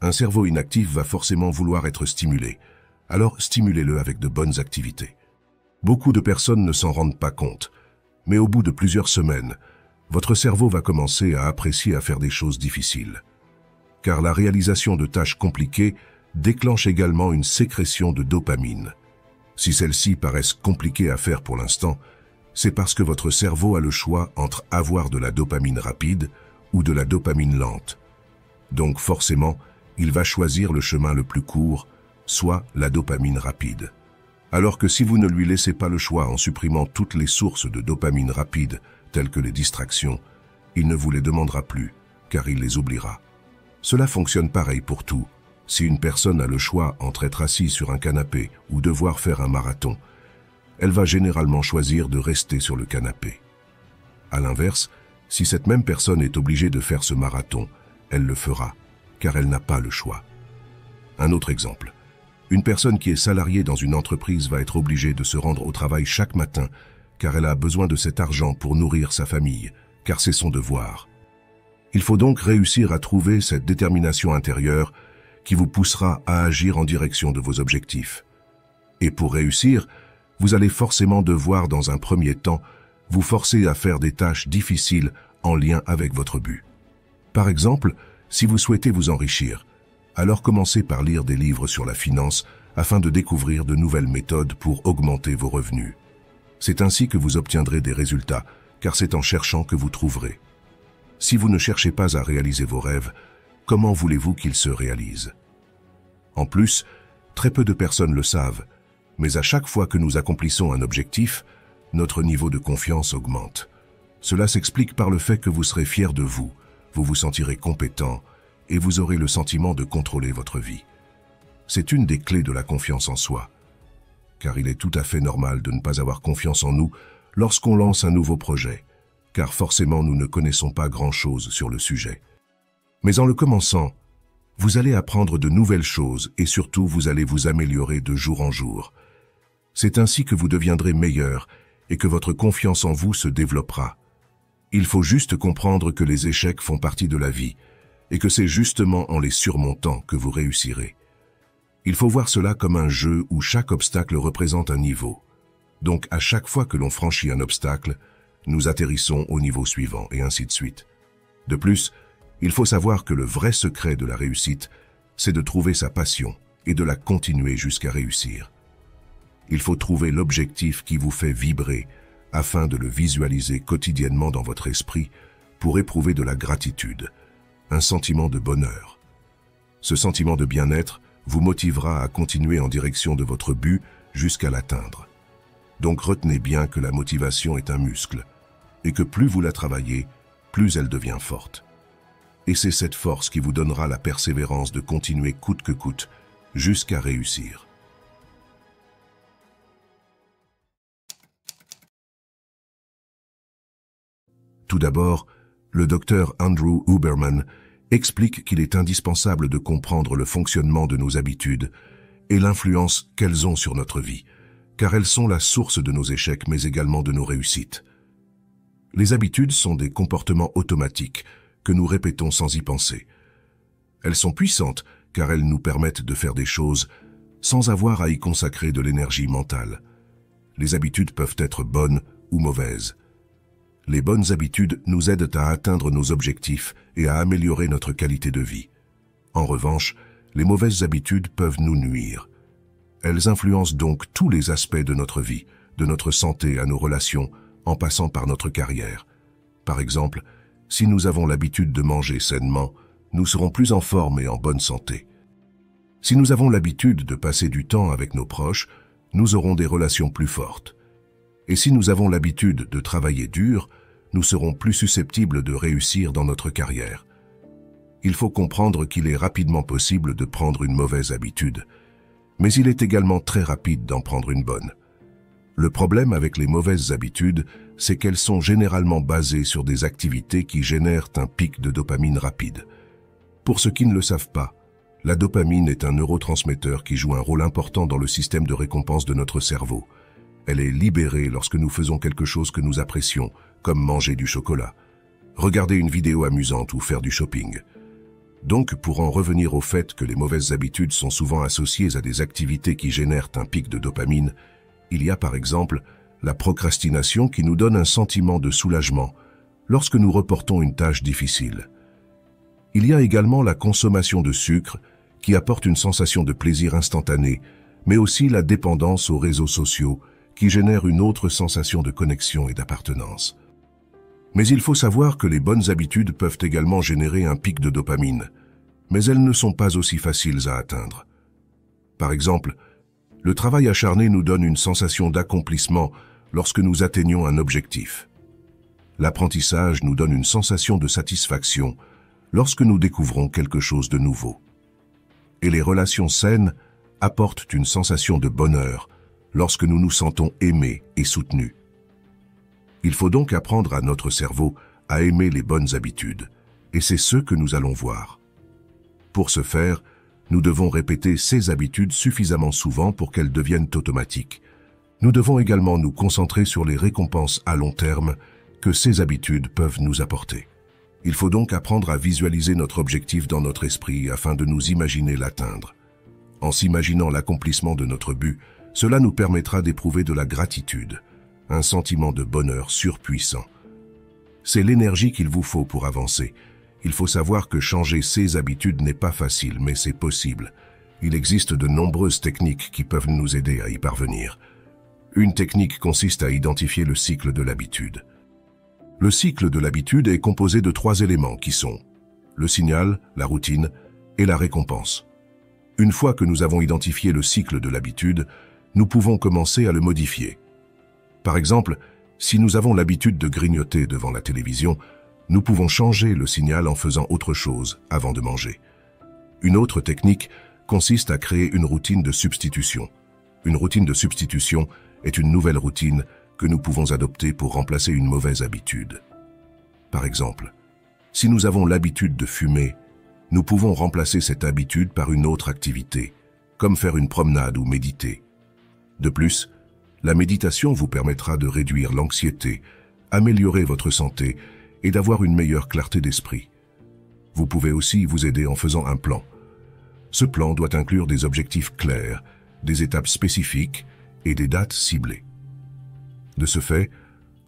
Un cerveau inactif va forcément vouloir être stimulé, alors stimulez-le avec de bonnes activités. Beaucoup de personnes ne s'en rendent pas compte, mais au bout de plusieurs semaines, votre cerveau va commencer à apprécier à faire des choses difficiles. Car la réalisation de tâches compliquées déclenche également une sécrétion de dopamine. Si celles-ci paraissent compliquées à faire pour l'instant, c'est parce que votre cerveau a le choix entre avoir de la dopamine rapide ou de la dopamine lente. Donc forcément, il va choisir le chemin le plus court, soit la dopamine rapide. Alors que si vous ne lui laissez pas le choix en supprimant toutes les sources de dopamine rapide, telles que les distractions, il ne vous les demandera plus, car il les oubliera. Cela fonctionne pareil pour tout. Si une personne a le choix entre être assise sur un canapé ou devoir faire un marathon, elle va généralement choisir de rester sur le canapé. À l'inverse, si cette même personne est obligée de faire ce marathon, elle le fera, car elle n'a pas le choix. Un autre exemple. Une personne qui est salariée dans une entreprise va être obligée de se rendre au travail chaque matin, car elle a besoin de cet argent pour nourrir sa famille, car c'est son devoir. Il faut donc réussir à trouver cette détermination intérieure qui vous poussera à agir en direction de vos objectifs. Et pour réussir, vous allez forcément devoir, dans un premier temps, vous forcer à faire des tâches difficiles en lien avec votre but. Par exemple, si vous souhaitez vous enrichir, alors commencez par lire des livres sur la finance afin de découvrir de nouvelles méthodes pour augmenter vos revenus. C'est ainsi que vous obtiendrez des résultats, car c'est en cherchant que vous trouverez. Si vous ne cherchez pas à réaliser vos rêves, comment voulez-vous qu'ils se réalisent? En plus, très peu de personnes le savent, mais à chaque fois que nous accomplissons un objectif, notre niveau de confiance augmente. Cela s'explique par le fait que vous serez fier de vous, vous vous sentirez compétent et vous aurez le sentiment de contrôler votre vie. C'est une des clés de la confiance en soi, car il est tout à fait normal de ne pas avoir confiance en nous lorsqu'on lance un nouveau projet, car forcément nous ne connaissons pas grand-chose sur le sujet. Mais en le commençant, vous allez apprendre de nouvelles choses et surtout vous allez vous améliorer de jour en jour. C'est ainsi que vous deviendrez meilleur et que votre confiance en vous se développera. Il faut juste comprendre que les échecs font partie de la vie et que c'est justement en les surmontant que vous réussirez. Il faut voir cela comme un jeu où chaque obstacle représente un niveau. Donc à chaque fois que l'on franchit un obstacle, nous atterrissons au niveau suivant et ainsi de suite. De plus, il faut savoir que le vrai secret de la réussite, c'est de trouver sa passion et de la continuer jusqu'à réussir. Il faut trouver l'objectif qui vous fait vibrer afin de le visualiser quotidiennement dans votre esprit pour éprouver de la gratitude, un sentiment de bonheur. Ce sentiment de bien-être vous motivera à continuer en direction de votre but jusqu'à l'atteindre. Donc retenez bien que la motivation est un muscle et que plus vous la travaillez, plus elle devient forte. Et c'est cette force qui vous donnera la persévérance de continuer coûte que coûte jusqu'à réussir. Tout d'abord, le docteur Andrew Huberman explique qu'il est indispensable de comprendre le fonctionnement de nos habitudes et l'influence qu'elles ont sur notre vie, car elles sont la source de nos échecs mais également de nos réussites. Les habitudes sont des comportements automatiques que nous répétons sans y penser. Elles sont puissantes car elles nous permettent de faire des choses sans avoir à y consacrer de l'énergie mentale. Les habitudes peuvent être bonnes ou mauvaises. Les bonnes habitudes nous aident à atteindre nos objectifs et à améliorer notre qualité de vie. En revanche, les mauvaises habitudes peuvent nous nuire. Elles influencent donc tous les aspects de notre vie, de notre santé à nos relations, en passant par notre carrière. Par exemple, si nous avons l'habitude de manger sainement, nous serons plus en forme et en bonne santé. Si nous avons l'habitude de passer du temps avec nos proches, nous aurons des relations plus fortes. Et si nous avons l'habitude de travailler dur, nous serons plus susceptibles de réussir dans notre carrière. Il faut comprendre qu'il est rapidement possible de prendre une mauvaise habitude, mais il est également très rapide d'en prendre une bonne. Le problème avec les mauvaises habitudes, c'est qu'elles sont généralement basées sur des activités qui génèrent un pic de dopamine rapide. Pour ceux qui ne le savent pas, la dopamine est un neurotransmetteur qui joue un rôle important dans le système de récompense de notre cerveau. Elle est libérée lorsque nous faisons quelque chose que nous apprécions, comme manger du chocolat, regarder une vidéo amusante ou faire du shopping. Donc, pour en revenir au fait que les mauvaises habitudes sont souvent associées à des activités qui génèrent un pic de dopamine, il y a par exemple la procrastination qui nous donne un sentiment de soulagement lorsque nous reportons une tâche difficile. Il y a également la consommation de sucre qui apporte une sensation de plaisir instantané, mais aussi la dépendance aux réseaux sociaux qui génère une autre sensation de connexion et d'appartenance. Mais il faut savoir que les bonnes habitudes peuvent également générer un pic de dopamine, mais elles ne sont pas aussi faciles à atteindre. Par exemple, le travail acharné nous donne une sensation d'accomplissement lorsque nous atteignons un objectif. L'apprentissage nous donne une sensation de satisfaction lorsque nous découvrons quelque chose de nouveau. Et les relations saines apportent une sensation de bonheur lorsque nous nous sentons aimés et soutenus. Il faut donc apprendre à notre cerveau à aimer les bonnes habitudes, et c'est ce que nous allons voir. Pour ce faire, nous devons répéter ces habitudes suffisamment souvent pour qu'elles deviennent automatiques. Nous devons également nous concentrer sur les récompenses à long terme que ces habitudes peuvent nous apporter. Il faut donc apprendre à visualiser notre objectif dans notre esprit afin de nous imaginer l'atteindre. En s'imaginant l'accomplissement de notre but, cela nous permettra d'éprouver de la gratitude, un sentiment de bonheur surpuissant. C'est l'énergie qu'il vous faut pour avancer. Il faut savoir que changer ses habitudes n'est pas facile, mais c'est possible. Il existe de nombreuses techniques qui peuvent nous aider à y parvenir. Une technique consiste à identifier le cycle de l'habitude. Le cycle de l'habitude est composé de 3 éléments qui sont le signal, la routine et la récompense. Une fois que nous avons identifié le cycle de l'habitude, nous pouvons commencer à le modifier. Par exemple, si nous avons l'habitude de grignoter devant la télévision, nous pouvons changer le signal en faisant autre chose avant de manger. Une autre technique consiste à créer une routine de substitution. Une routine de substitution est une nouvelle routine que nous pouvons adopter pour remplacer une mauvaise habitude. Par exemple, si nous avons l'habitude de fumer, nous pouvons remplacer cette habitude par une autre activité, comme faire une promenade ou méditer. De plus, la méditation vous permettra de réduire l'anxiété, améliorer votre santé et d'avoir une meilleure clarté d'esprit. Vous pouvez aussi vous aider en faisant un plan. Ce plan doit inclure des objectifs clairs, des étapes spécifiques et des dates ciblées. De ce fait,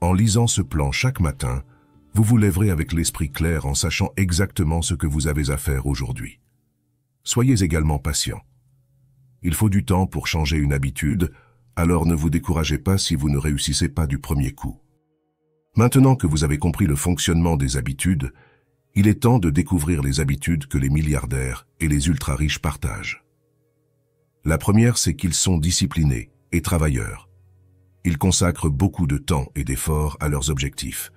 en lisant ce plan chaque matin, vous vous lèverez avec l'esprit clair en sachant exactement ce que vous avez à faire aujourd'hui. Soyez également patient. Il faut du temps pour changer une habitude, alors ne vous découragez pas si vous ne réussissez pas du premier coup. Maintenant que vous avez compris le fonctionnement des habitudes, il est temps de découvrir les habitudes que les milliardaires et les ultra-riches partagent. La première, c'est qu'ils sont disciplinés et travailleurs. Ils consacrent beaucoup de temps et d'efforts à leurs objectifs.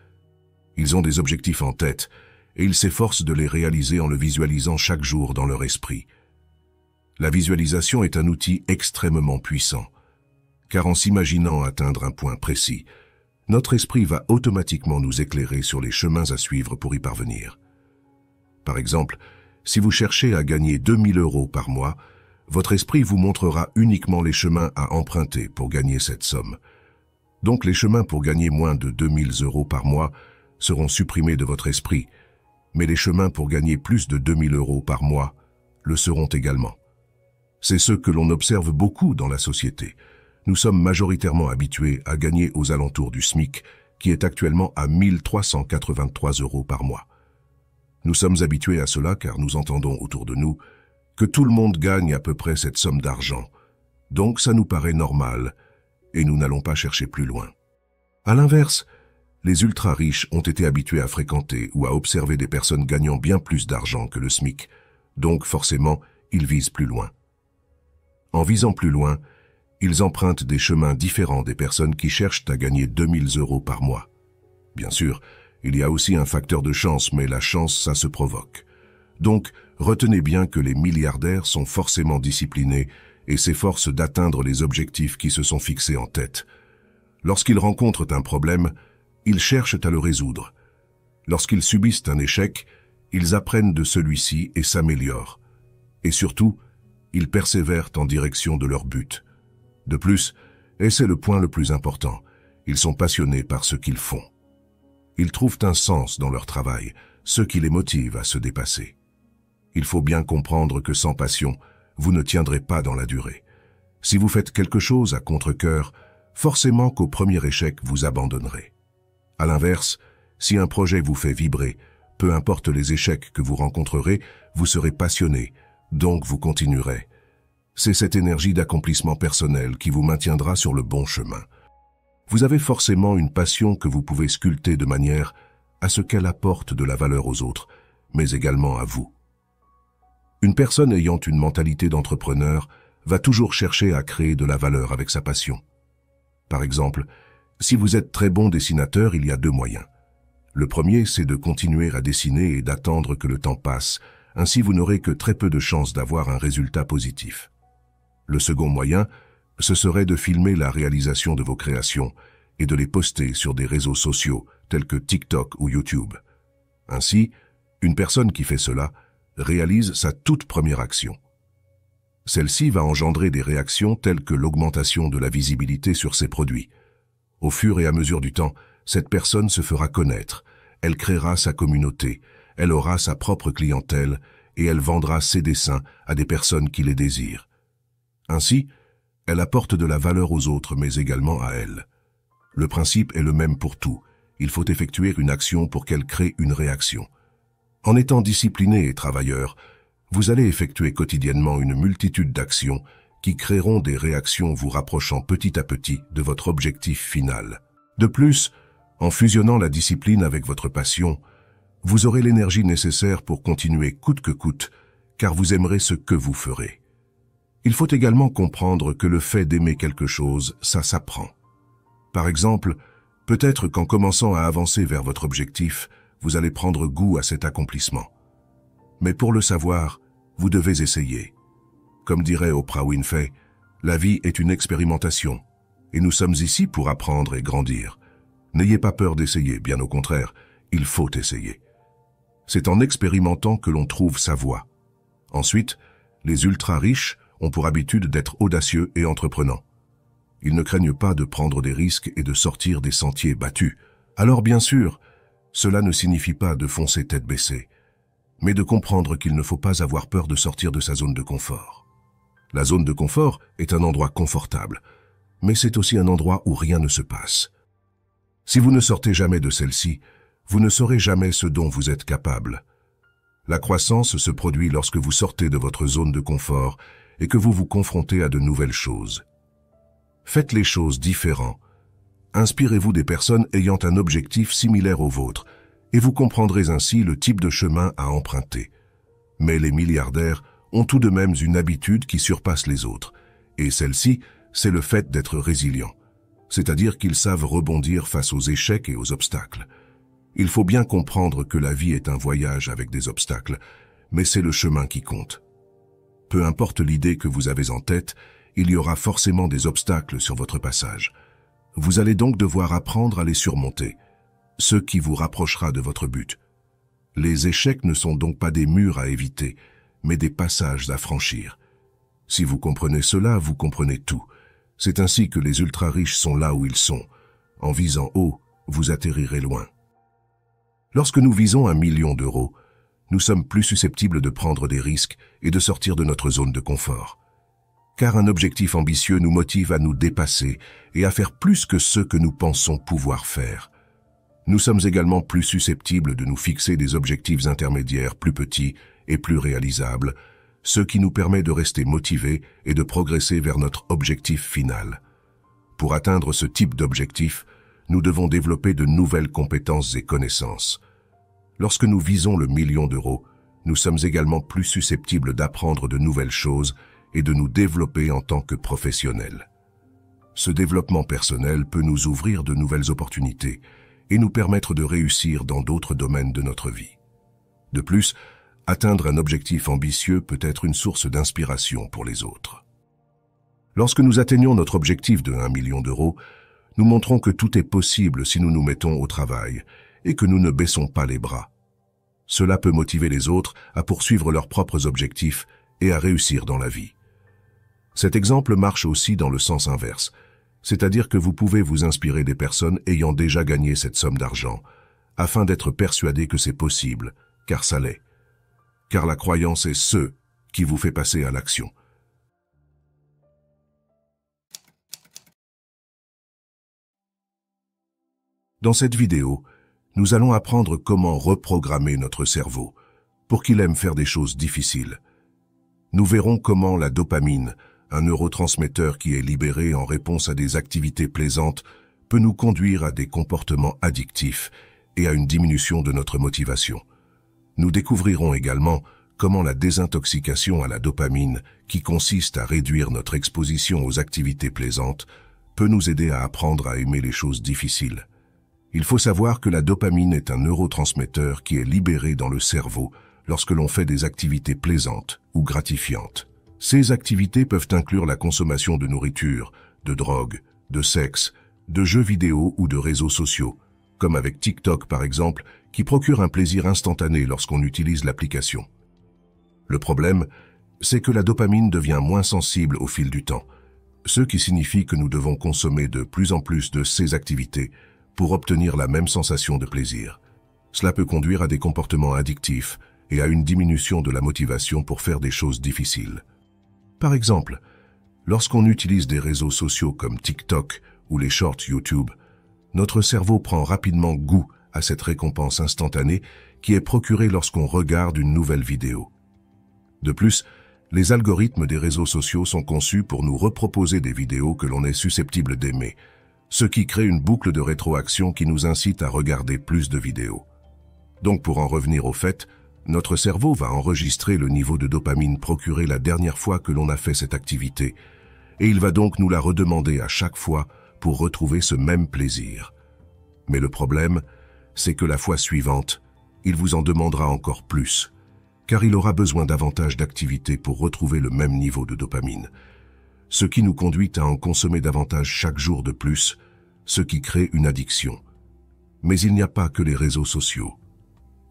Ils ont des objectifs en tête et ils s'efforcent de les réaliser en le visualisant chaque jour dans leur esprit. La visualisation est un outil extrêmement puissant, car en s'imaginant atteindre un point précis, notre esprit va automatiquement nous éclairer sur les chemins à suivre pour y parvenir. Par exemple, si vous cherchez à gagner 2000 € par mois, votre esprit vous montrera uniquement les chemins à emprunter pour gagner cette somme. Donc les chemins pour gagner moins de 2000 € par mois seront supprimés de votre esprit, mais les chemins pour gagner plus de 2000 € par mois le seront également. C'est ce que l'on observe beaucoup dans la société. Nous sommes majoritairement habitués à gagner aux alentours du SMIC, qui est actuellement à 1383 € par mois. Nous sommes habitués à cela car nous entendons autour de nous que tout le monde gagne à peu près cette somme d'argent. Donc ça nous paraît normal, et nous n'allons pas chercher plus loin. À l'inverse, les ultra-riches ont été habitués à fréquenter ou à observer des personnes gagnant bien plus d'argent que le SMIC, donc forcément, ils visent plus loin. En visant plus loin, ils empruntent des chemins différents des personnes qui cherchent à gagner 2000 € par mois. Bien sûr, il y a aussi un facteur de chance, mais la chance, ça se provoque. Donc, retenez bien que les milliardaires sont forcément disciplinés et s'efforcent d'atteindre les objectifs qui se sont fixés en tête. Lorsqu'ils rencontrent un problème, ils cherchent à le résoudre. Lorsqu'ils subissent un échec, ils apprennent de celui-ci et s'améliorent. Et surtout, ils persévèrent en direction de leur but. De plus, et c'est le point le plus important, ils sont passionnés par ce qu'ils font. Ils trouvent un sens dans leur travail, ce qui les motive à se dépasser. Il faut bien comprendre que sans passion, vous ne tiendrez pas dans la durée. Si vous faites quelque chose à contre-cœur, forcément qu'au premier échec, vous abandonnerez. À l'inverse, si un projet vous fait vibrer, peu importe les échecs que vous rencontrerez, vous serez passionné, donc vous continuerez. C'est cette énergie d'accomplissement personnel qui vous maintiendra sur le bon chemin. Vous avez forcément une passion que vous pouvez sculpter de manière à ce qu'elle apporte de la valeur aux autres, mais également à vous. Une personne ayant une mentalité d'entrepreneur va toujours chercher à créer de la valeur avec sa passion. Par exemple, si vous êtes très bon dessinateur, il y a deux moyens. Le premier, c'est de continuer à dessiner et d'attendre que le temps passe, ainsi vous n'aurez que très peu de chances d'avoir un résultat positif. Le second moyen, ce serait de filmer la réalisation de vos créations et de les poster sur des réseaux sociaux tels que TikTok ou YouTube. Ainsi, une personne qui fait cela réalise sa toute première action. Celle-ci va engendrer des réactions telles que l'augmentation de la visibilité sur ses produits. Au fur et à mesure du temps, cette personne se fera connaître, elle créera sa communauté, elle aura sa propre clientèle et elle vendra ses dessins à des personnes qui les désirent. Ainsi, elle apporte de la valeur aux autres mais également à elle. Le principe est le même pour tout, il faut effectuer une action pour qu'elle crée une réaction. En étant discipliné et travailleur, vous allez effectuer quotidiennement une multitude d'actions qui créeront des réactions vous rapprochant petit à petit de votre objectif final. De plus, en fusionnant la discipline avec votre passion, vous aurez l'énergie nécessaire pour continuer coûte que coûte, car vous aimerez ce que vous ferez. Il faut également comprendre que le fait d'aimer quelque chose, ça s'apprend. Par exemple, peut-être qu'en commençant à avancer vers votre objectif, vous allez prendre goût à cet accomplissement. Mais pour le savoir, vous devez essayer. Comme dirait Oprah Winfrey, la vie est une expérimentation, et nous sommes ici pour apprendre et grandir. N'ayez pas peur d'essayer, bien au contraire, il faut essayer. C'est en expérimentant que l'on trouve sa voie. Ensuite, les ultra-riches ont pour habitude d'être audacieux et entreprenants. Ils ne craignent pas de prendre des risques et de sortir des sentiers battus. Alors bien sûr, cela ne signifie pas de foncer tête baissée, mais de comprendre qu'il ne faut pas avoir peur de sortir de sa zone de confort. La zone de confort est un endroit confortable, mais c'est aussi un endroit où rien ne se passe. Si vous ne sortez jamais de celle-ci, vous ne saurez jamais ce dont vous êtes capable. La croissance se produit lorsque vous sortez de votre zone de confort et que vous vous confrontez à de nouvelles choses. Faites les choses différemment. Inspirez-vous des personnes ayant un objectif similaire au vôtre et vous comprendrez ainsi le type de chemin à emprunter. Mais les milliardaires ont tout de même une habitude qui surpasse les autres, et celle-ci, c'est le fait d'être résilient, c'est-à-dire qu'ils savent rebondir face aux échecs et aux obstacles. Il faut bien comprendre que la vie est un voyage avec des obstacles, mais c'est le chemin qui compte. Peu importe l'idée que vous avez en tête, il y aura forcément des obstacles sur votre passage. Vous allez donc devoir apprendre à les surmonter, ce qui vous rapprochera de votre but. Les échecs ne sont donc pas des murs à éviter, mais des passages à franchir. Si vous comprenez cela, vous comprenez tout. C'est ainsi que les ultra-riches sont là où ils sont. En visant haut, vous atterrirez loin. Lorsque nous visons 1 million d'euros, nous sommes plus susceptibles de prendre des risques et de sortir de notre zone de confort. Car un objectif ambitieux nous motive à nous dépasser et à faire plus que ce que nous pensons pouvoir faire. Nous sommes également plus susceptibles de nous fixer des objectifs intermédiaires plus petits et plus réalisables, ce qui nous permet de rester motivés et de progresser vers notre objectif final. Pour atteindre ce type d'objectif, nous devons développer de nouvelles compétences et connaissances. Lorsque nous visons le million d'euros, nous sommes également plus susceptibles d'apprendre de nouvelles choses et de nous développer en tant que professionnels. Ce développement personnel peut nous ouvrir de nouvelles opportunités et nous permettre de réussir dans d'autres domaines de notre vie. De plus, atteindre un objectif ambitieux peut être une source d'inspiration pour les autres. Lorsque nous atteignons notre objectif de 1 million d'euros, nous montrons que tout est possible si nous nous mettons au travail et que nous ne baissons pas les bras. Cela peut motiver les autres à poursuivre leurs propres objectifs et à réussir dans la vie. Cet exemple marche aussi dans le sens inverse, c'est-à-dire que vous pouvez vous inspirer des personnes ayant déjà gagné cette somme d'argent, afin d'être persuadé que c'est possible, car ça l'est. Car la croyance est ce qui vous fait passer à l'action. Dans cette vidéo, nous allons apprendre comment reprogrammer notre cerveau pour qu'il aime faire des choses difficiles. Nous verrons comment la dopamine, un neurotransmetteur qui est libéré en réponse à des activités plaisantes, peut nous conduire à des comportements addictifs et à une diminution de notre motivation. Nous découvrirons également comment la désintoxication à la dopamine, qui consiste à réduire notre exposition aux activités plaisantes, peut nous aider à apprendre à aimer les choses difficiles. Il faut savoir que la dopamine est un neurotransmetteur qui est libéré dans le cerveau lorsque l'on fait des activités plaisantes ou gratifiantes. Ces activités peuvent inclure la consommation de nourriture, de drogue, de sexe, de jeux vidéo ou de réseaux sociaux, comme avec TikTok par exemple, qui procure un plaisir instantané lorsqu'on utilise l'application. Le problème, c'est que la dopamine devient moins sensible au fil du temps, ce qui signifie que nous devons consommer de plus en plus de ces activités pour obtenir la même sensation de plaisir. Cela peut conduire à des comportements addictifs et à une diminution de la motivation pour faire des choses difficiles. Par exemple, lorsqu'on utilise des réseaux sociaux comme TikTok ou les shorts YouTube, notre cerveau prend rapidement goût à cette récompense instantanée qui est procurée lorsqu'on regarde une nouvelle vidéo. De plus, les algorithmes des réseaux sociaux sont conçus pour nous reproposer des vidéos que l'on est susceptible d'aimer, ce qui crée une boucle de rétroaction qui nous incite à regarder plus de vidéos. Donc pour en revenir au fait, notre cerveau va enregistrer le niveau de dopamine procuré la dernière fois que l'on a fait cette activité, et il va donc nous la redemander à chaque fois pour retrouver ce même plaisir. Mais le problème, c'est que la fois suivante, il vous en demandera encore plus, car il aura besoin davantage d'activités pour retrouver le même niveau de dopamine, ce qui nous conduit à en consommer davantage chaque jour de plus, ce qui crée une addiction. Mais il n'y a pas que les réseaux sociaux.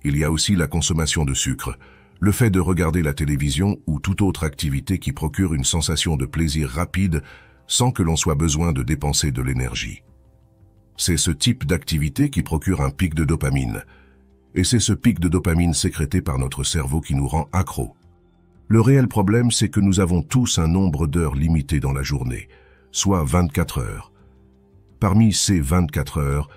Il y a aussi la consommation de sucre, le fait de regarder la télévision ou toute autre activité qui procure une sensation de plaisir rapide sans que l'on soit besoin de dépenser de l'énergie. C'est ce type d'activité qui procure un pic de dopamine, et c'est ce pic de dopamine sécrété par notre cerveau qui nous rend accros. Le réel problème, c'est que nous avons tous un nombre d'heures limité dans la journée, soit 24 heures. Parmi ces 24 heures,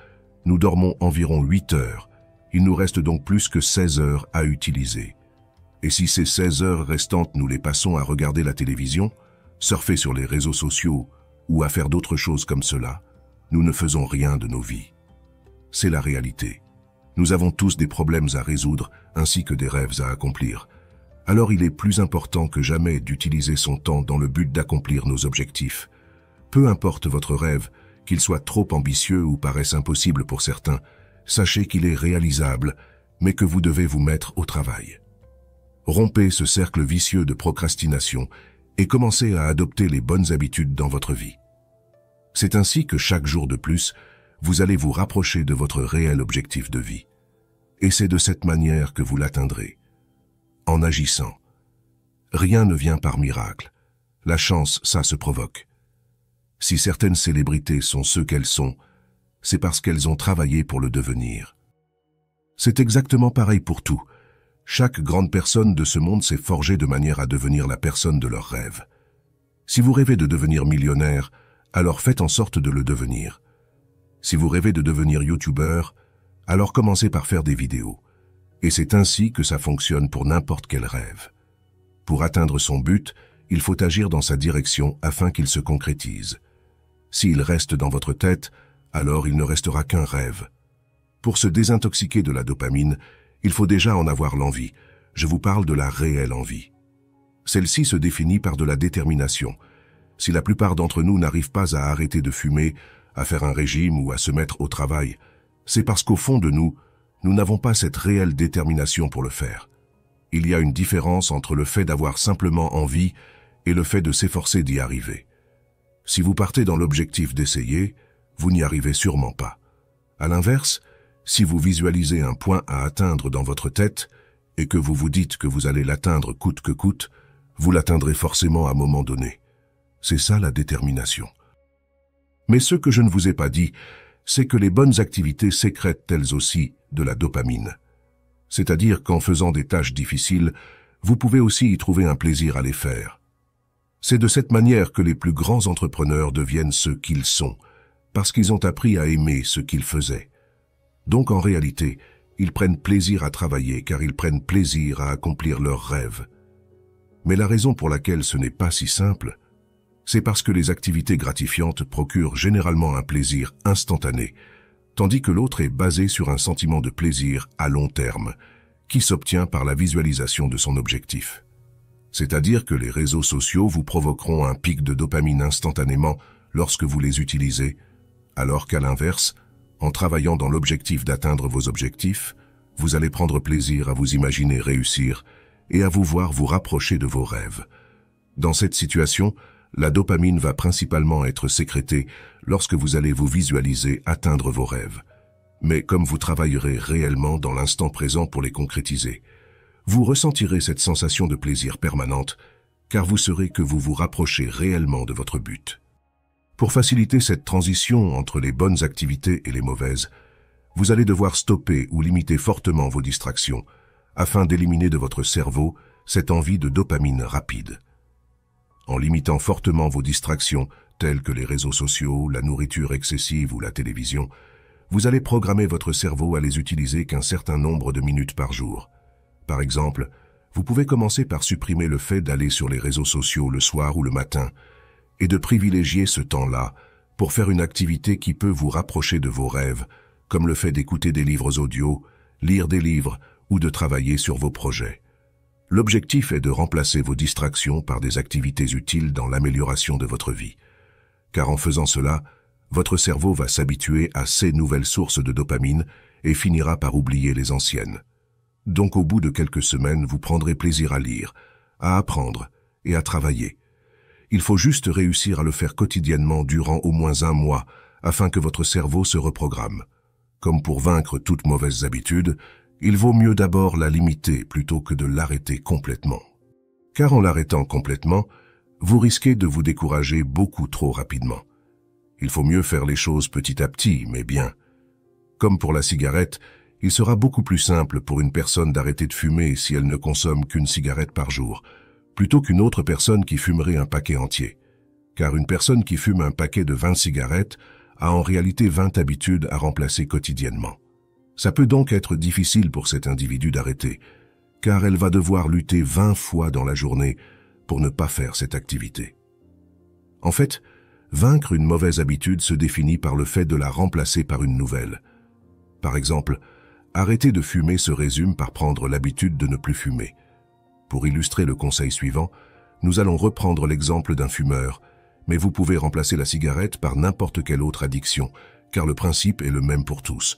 nous dormons environ 8 heures. Il nous reste donc plus que 16 heures à utiliser. Et si ces 16 heures restantes, nous les passons à regarder la télévision, surfer sur les réseaux sociaux ou à faire d'autres choses comme cela, nous ne faisons rien de nos vies. C'est la réalité. Nous avons tous des problèmes à résoudre ainsi que des rêves à accomplir. Alors il est plus important que jamais d'utiliser son temps dans le but d'accomplir nos objectifs. Peu importe votre rêve, qu'il soit trop ambitieux ou paraisse impossible pour certains, sachez qu'il est réalisable, mais que vous devez vous mettre au travail. Rompez ce cercle vicieux de procrastination et commencez à adopter les bonnes habitudes dans votre vie. C'est ainsi que chaque jour de plus, vous allez vous rapprocher de votre réel objectif de vie. Et c'est de cette manière que vous l'atteindrez. En agissant. Rien ne vient par miracle. La chance, ça se provoque. Si certaines célébrités sont ce qu'elles sont, c'est parce qu'elles ont travaillé pour le devenir. C'est exactement pareil pour tout. Chaque grande personne de ce monde s'est forgée de manière à devenir la personne de leurs rêves. Si vous rêvez de devenir millionnaire, alors faites en sorte de le devenir. Si vous rêvez de devenir youtubeur, alors commencez par faire des vidéos. Et c'est ainsi que ça fonctionne pour n'importe quel rêve. Pour atteindre son but, il faut agir dans sa direction afin qu'il se concrétise. S'il reste dans votre tête, alors il ne restera qu'un rêve. Pour se désintoxiquer de la dopamine, il faut déjà en avoir l'envie. Je vous parle de la réelle envie. Celle-ci se définit par de la détermination. Si la plupart d'entre nous n'arrivent pas à arrêter de fumer, à faire un régime ou à se mettre au travail, c'est parce qu'au fond de nous, nous n'avons pas cette réelle détermination pour le faire. Il y a une différence entre le fait d'avoir simplement envie et le fait de s'efforcer d'y arriver. Si vous partez dans l'objectif d'essayer, vous n'y arrivez sûrement pas. À l'inverse, si vous visualisez un point à atteindre dans votre tête et que vous vous dites que vous allez l'atteindre coûte que coûte, vous l'atteindrez forcément à un moment donné. C'est ça la détermination. Mais ce que je ne vous ai pas dit, c'est que les bonnes activités sécrètent elles aussi de la dopamine. C'est-à-dire qu'en faisant des tâches difficiles, vous pouvez aussi y trouver un plaisir à les faire. C'est de cette manière que les plus grands entrepreneurs deviennent ce qu'ils sont, parce qu'ils ont appris à aimer ce qu'ils faisaient. Donc en réalité, ils prennent plaisir à travailler car ils prennent plaisir à accomplir leurs rêves. Mais la raison pour laquelle ce n'est pas si simple, c'est parce que les activités gratifiantes procurent généralement un plaisir instantané, tandis que l'autre est basé sur un sentiment de plaisir à long terme, qui s'obtient par la visualisation de son objectif. C'est-à-dire que les réseaux sociaux vous provoqueront un pic de dopamine instantanément lorsque vous les utilisez, alors qu'à l'inverse, en travaillant dans l'objectif d'atteindre vos objectifs, vous allez prendre plaisir à vous imaginer réussir et à vous voir vous rapprocher de vos rêves. Dans cette situation, la dopamine va principalement être sécrétée lorsque vous allez vous visualiser atteindre vos rêves. Mais comme vous travaillerez réellement dans l'instant présent pour les concrétiser, vous ressentirez cette sensation de plaisir permanente, car vous saurez que vous vous rapprochez réellement de votre but. Pour faciliter cette transition entre les bonnes activités et les mauvaises, vous allez devoir stopper ou limiter fortement vos distractions, afin d'éliminer de votre cerveau cette envie de dopamine rapide. En limitant fortement vos distractions, telles que les réseaux sociaux, la nourriture excessive ou la télévision, vous allez programmer votre cerveau à les utiliser qu'un certain nombre de minutes par jour. Par exemple, vous pouvez commencer par supprimer le fait d'aller sur les réseaux sociaux le soir ou le matin et de privilégier ce temps-là pour faire une activité qui peut vous rapprocher de vos rêves, comme le fait d'écouter des livres audio, lire des livres ou de travailler sur vos projets. L'objectif est de remplacer vos distractions par des activités utiles dans l'amélioration de votre vie. Car en faisant cela, votre cerveau va s'habituer à ces nouvelles sources de dopamine et finira par oublier les anciennes. Donc au bout de quelques semaines, vous prendrez plaisir à lire, à apprendre et à travailler. Il faut juste réussir à le faire quotidiennement durant au moins un mois afin que votre cerveau se reprogramme. Comme pour vaincre toute mauvaise habitude, il vaut mieux d'abord la limiter plutôt que de l'arrêter complètement. Car en l'arrêtant complètement, vous risquez de vous décourager beaucoup trop rapidement. Il faut mieux faire les choses petit à petit, mais bien. Comme pour la cigarette, il sera beaucoup plus simple pour une personne d'arrêter de fumer si elle ne consomme qu'une cigarette par jour, plutôt qu'une autre personne qui fumerait un paquet entier. Car une personne qui fume un paquet de 20 cigarettes a en réalité 20 habitudes à remplacer quotidiennement. Ça peut donc être difficile pour cet individu d'arrêter, car elle va devoir lutter 20 fois dans la journée pour ne pas faire cette activité. En fait, vaincre une mauvaise habitude se définit par le fait de la remplacer par une nouvelle. Par exemple, arrêter de fumer se résume par prendre l'habitude de ne plus fumer. Pour illustrer le conseil suivant, nous allons reprendre l'exemple d'un fumeur, mais vous pouvez remplacer la cigarette par n'importe quelle autre addiction, car le principe est le même pour tous.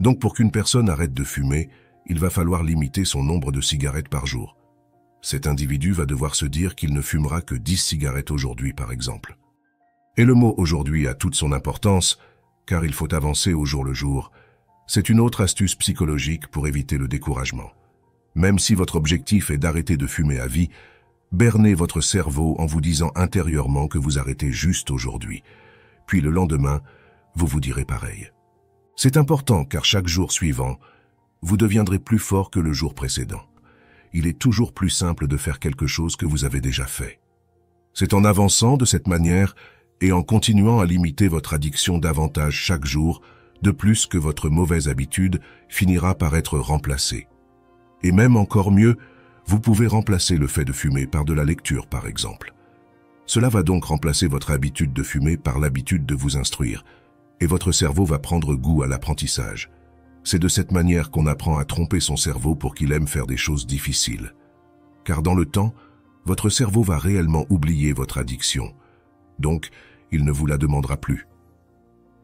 Donc pour qu'une personne arrête de fumer, il va falloir limiter son nombre de cigarettes par jour. Cet individu va devoir se dire qu'il ne fumera que 10 cigarettes aujourd'hui par exemple. Et le mot « aujourd'hui » a toute son importance, car il faut avancer au jour le jour. C'est une autre astuce psychologique pour éviter le découragement. Même si votre objectif est d'arrêter de fumer à vie, bernez votre cerveau en vous disant intérieurement que vous arrêtez juste aujourd'hui. Puis le lendemain, vous vous direz pareil. C'est important car chaque jour suivant, vous deviendrez plus fort que le jour précédent. Il est toujours plus simple de faire quelque chose que vous avez déjà fait. C'est en avançant de cette manière et en continuant à limiter votre addiction davantage chaque jour, de plus que votre mauvaise habitude finira par être remplacée. Et même encore mieux, Vous pouvez remplacer le fait de fumer par de la lecture, par exemple. Cela va donc remplacer votre habitude de fumer par l'habitude de vous instruire, et votre cerveau va prendre goût à l'apprentissage. C'est de cette manière qu'on apprend à tromper son cerveau pour qu'il aime faire des choses difficiles. Car dans le temps, votre cerveau va réellement oublier votre addiction. Donc, il ne vous la demandera plus.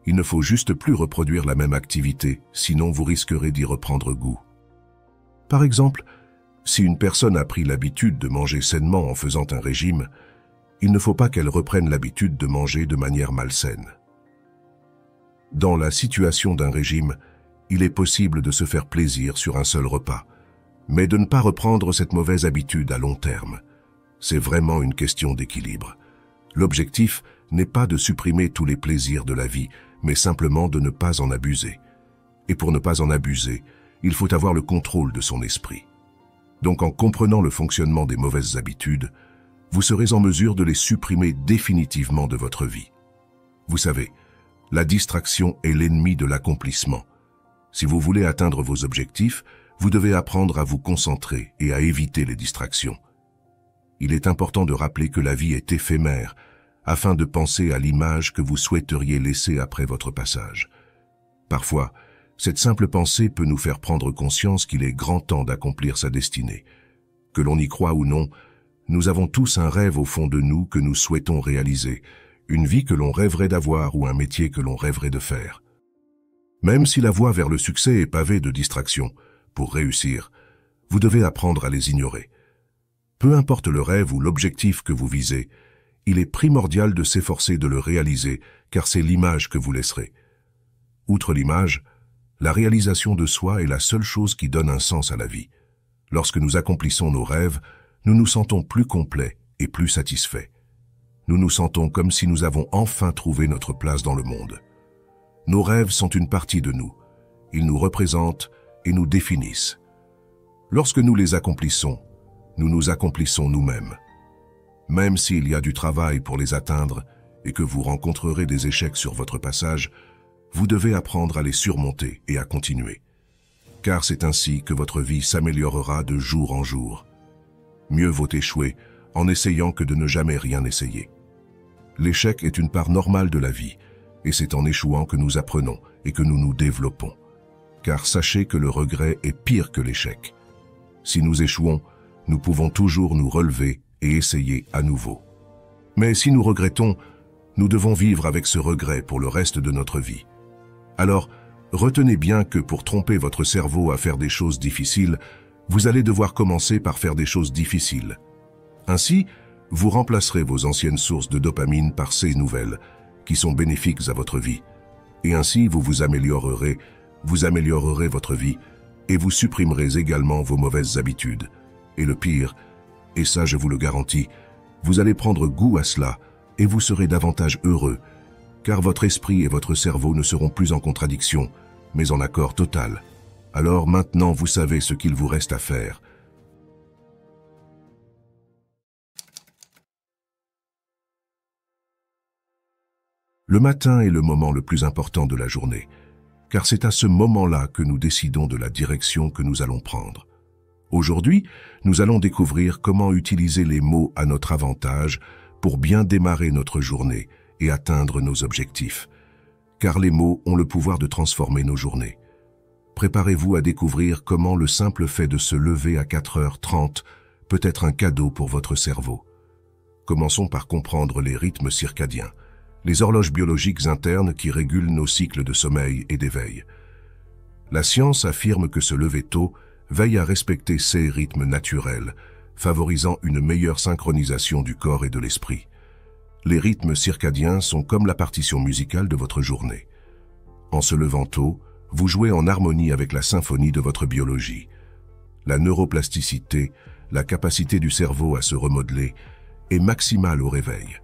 Il ne faut juste plus reproduire la même activité, sinon vous risquerez d'y reprendre goût. Par exemple, si une personne a pris l'habitude de manger sainement en faisant un régime, il ne faut pas qu'elle reprenne l'habitude de manger de manière malsaine. Dans la situation d'un régime, il est possible de se faire plaisir sur un seul repas, mais de ne pas reprendre cette mauvaise habitude à long terme. C'est vraiment une question d'équilibre. L'objectif n'est pas de supprimer tous les plaisirs de la vie, mais simplement de ne pas en abuser. Et pour ne pas en abuser, il faut avoir le contrôle de son esprit. Donc en comprenant le fonctionnement des mauvaises habitudes, vous serez en mesure de les supprimer définitivement de votre vie. Vous savez, la distraction est l'ennemi de l'accomplissement. Si vous voulez atteindre vos objectifs, vous devez apprendre à vous concentrer et à éviter les distractions. Il est important de rappeler que la vie est éphémère, afin de penser à l'image que vous souhaiteriez laisser après votre passage. Parfois, cette simple pensée peut nous faire prendre conscience qu'il est grand temps d'accomplir sa destinée. Que l'on y croit ou non, nous avons tous un rêve au fond de nous que nous souhaitons réaliser, une vie que l'on rêverait d'avoir ou un métier que l'on rêverait de faire. Même si la voie vers le succès est pavée de distractions, pour réussir, vous devez apprendre à les ignorer. Peu importe le rêve ou l'objectif que vous visez, il est primordial de s'efforcer de le réaliser, car c'est l'image que vous laisserez. Outre l'image, la réalisation de soi est la seule chose qui donne un sens à la vie. Lorsque nous accomplissons nos rêves, nous nous sentons plus complets et plus satisfaits. Nous nous sentons comme si nous avons enfin trouvé notre place dans le monde. Nos rêves sont une partie de nous. Ils nous représentent et nous définissent. Lorsque nous les accomplissons, nous nous accomplissons nous-mêmes. Même s'il y a du travail pour les atteindre et que vous rencontrerez des échecs sur votre passage, vous devez apprendre à les surmonter et à continuer. Car c'est ainsi que votre vie s'améliorera de jour en jour. Mieux vaut échouer en essayant que de ne jamais rien essayer. L'échec est une part normale de la vie, et c'est en échouant que nous apprenons et que nous nous développons. Car sachez que le regret est pire que l'échec. Si nous échouons, nous pouvons toujours nous relever et essayer à nouveau. Mais si nous regrettons, nous devons vivre avec ce regret pour le reste de notre vie. Alors, retenez bien que pour tromper votre cerveau à faire des choses difficiles, vous allez devoir commencer par faire des choses difficiles. Ainsi, vous remplacerez vos anciennes sources de dopamine par ces nouvelles, qui sont bénéfiques à votre vie. Et ainsi, vous améliorerez votre vie, et vous supprimerez également vos mauvaises habitudes. Et le pire, et ça je vous le garantis, vous allez prendre goût à cela, et vous serez davantage heureux, car votre esprit et votre cerveau ne seront plus en contradiction, mais en accord total. Alors maintenant vous savez ce qu'il vous reste à faire. Le matin est le moment le plus important de la journée, car c'est à ce moment-là que nous décidons de la direction que nous allons prendre. Aujourd'hui, nous allons découvrir comment utiliser les mots à notre avantage pour bien démarrer notre journée et atteindre nos objectifs, car les mots ont le pouvoir de transformer nos journées. Préparez-vous à découvrir comment le simple fait de se lever à 4h30 peut être un cadeau pour votre cerveau. Commençons par comprendre les rythmes circadiens, les horloges biologiques internes qui régulent nos cycles de sommeil et d'éveil. La science affirme que se lever tôt veille à respecter ces rythmes naturels, favorisant une meilleure synchronisation du corps et de l'esprit. Les rythmes circadiens sont comme la partition musicale de votre journée. En se levant tôt, vous jouez en harmonie avec la symphonie de votre biologie. La neuroplasticité, la capacité du cerveau à se remodeler, est maximale au réveil.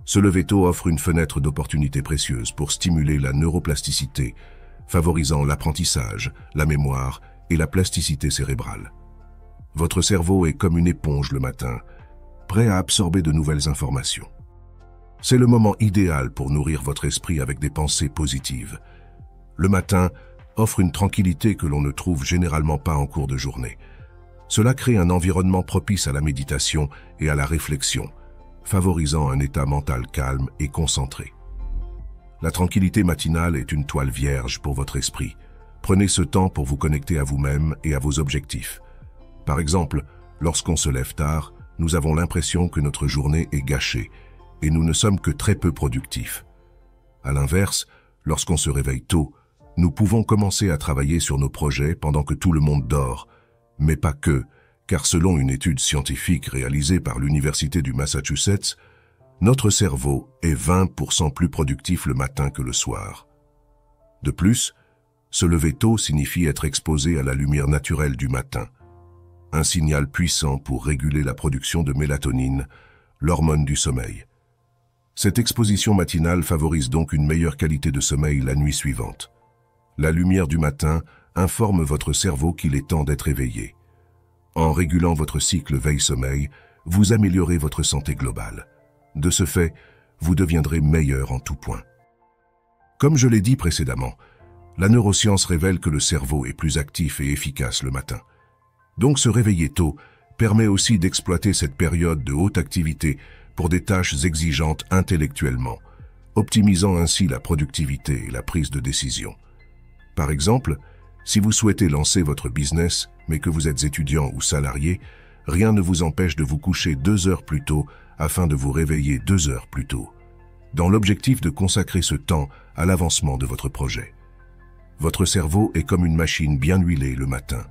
Se lever tôt offre une fenêtre d'opportunité précieuse pour stimuler la neuroplasticité, favorisant l'apprentissage, la mémoire et la plasticité cérébrale. Votre cerveau est comme une éponge le matin, prêt à absorber de nouvelles informations. C'est le moment idéal pour nourrir votre esprit avec des pensées positives. Le matin offre une tranquillité que l'on ne trouve généralement pas en cours de journée. Cela crée un environnement propice à la méditation et à la réflexion, favorisant un état mental calme et concentré. La tranquillité matinale est une toile vierge pour votre esprit. Prenez ce temps pour vous connecter à vous-même et à vos objectifs. Par exemple, lorsqu'on se lève tard, nous avons l'impression que notre journée est gâchée et nous ne sommes que très peu productifs. À l'inverse, lorsqu'on se réveille tôt, nous pouvons commencer à travailler sur nos projets pendant que tout le monde dort, mais pas que, car selon une étude scientifique réalisée par l'Université du Massachusetts, notre cerveau est 20% plus productif le matin que le soir. De plus, se lever tôt signifie être exposé à la lumière naturelle du matin, un signal puissant pour réguler la production de mélatonine, l'hormone du sommeil. Cette exposition matinale favorise donc une meilleure qualité de sommeil la nuit suivante. La lumière du matin informe votre cerveau qu'il est temps d'être éveillé. En régulant votre cycle veille-sommeil, vous améliorez votre santé globale. De ce fait, vous deviendrez meilleur en tout point. Comme je l'ai dit précédemment, la neuroscience révèle que le cerveau est plus actif et efficace le matin. Donc se réveiller tôt permet aussi d'exploiter cette période de haute activité pour des tâches exigeantes intellectuellement, optimisant ainsi la productivité et la prise de décision. Par exemple, si vous souhaitez lancer votre business, mais que vous êtes étudiant ou salarié, rien ne vous empêche de vous coucher 2 heures plus tôt afin de vous réveiller 2 heures plus tôt, dans l'objectif de consacrer ce temps à l'avancement de votre projet. Votre cerveau est comme une machine bien huilée le matin.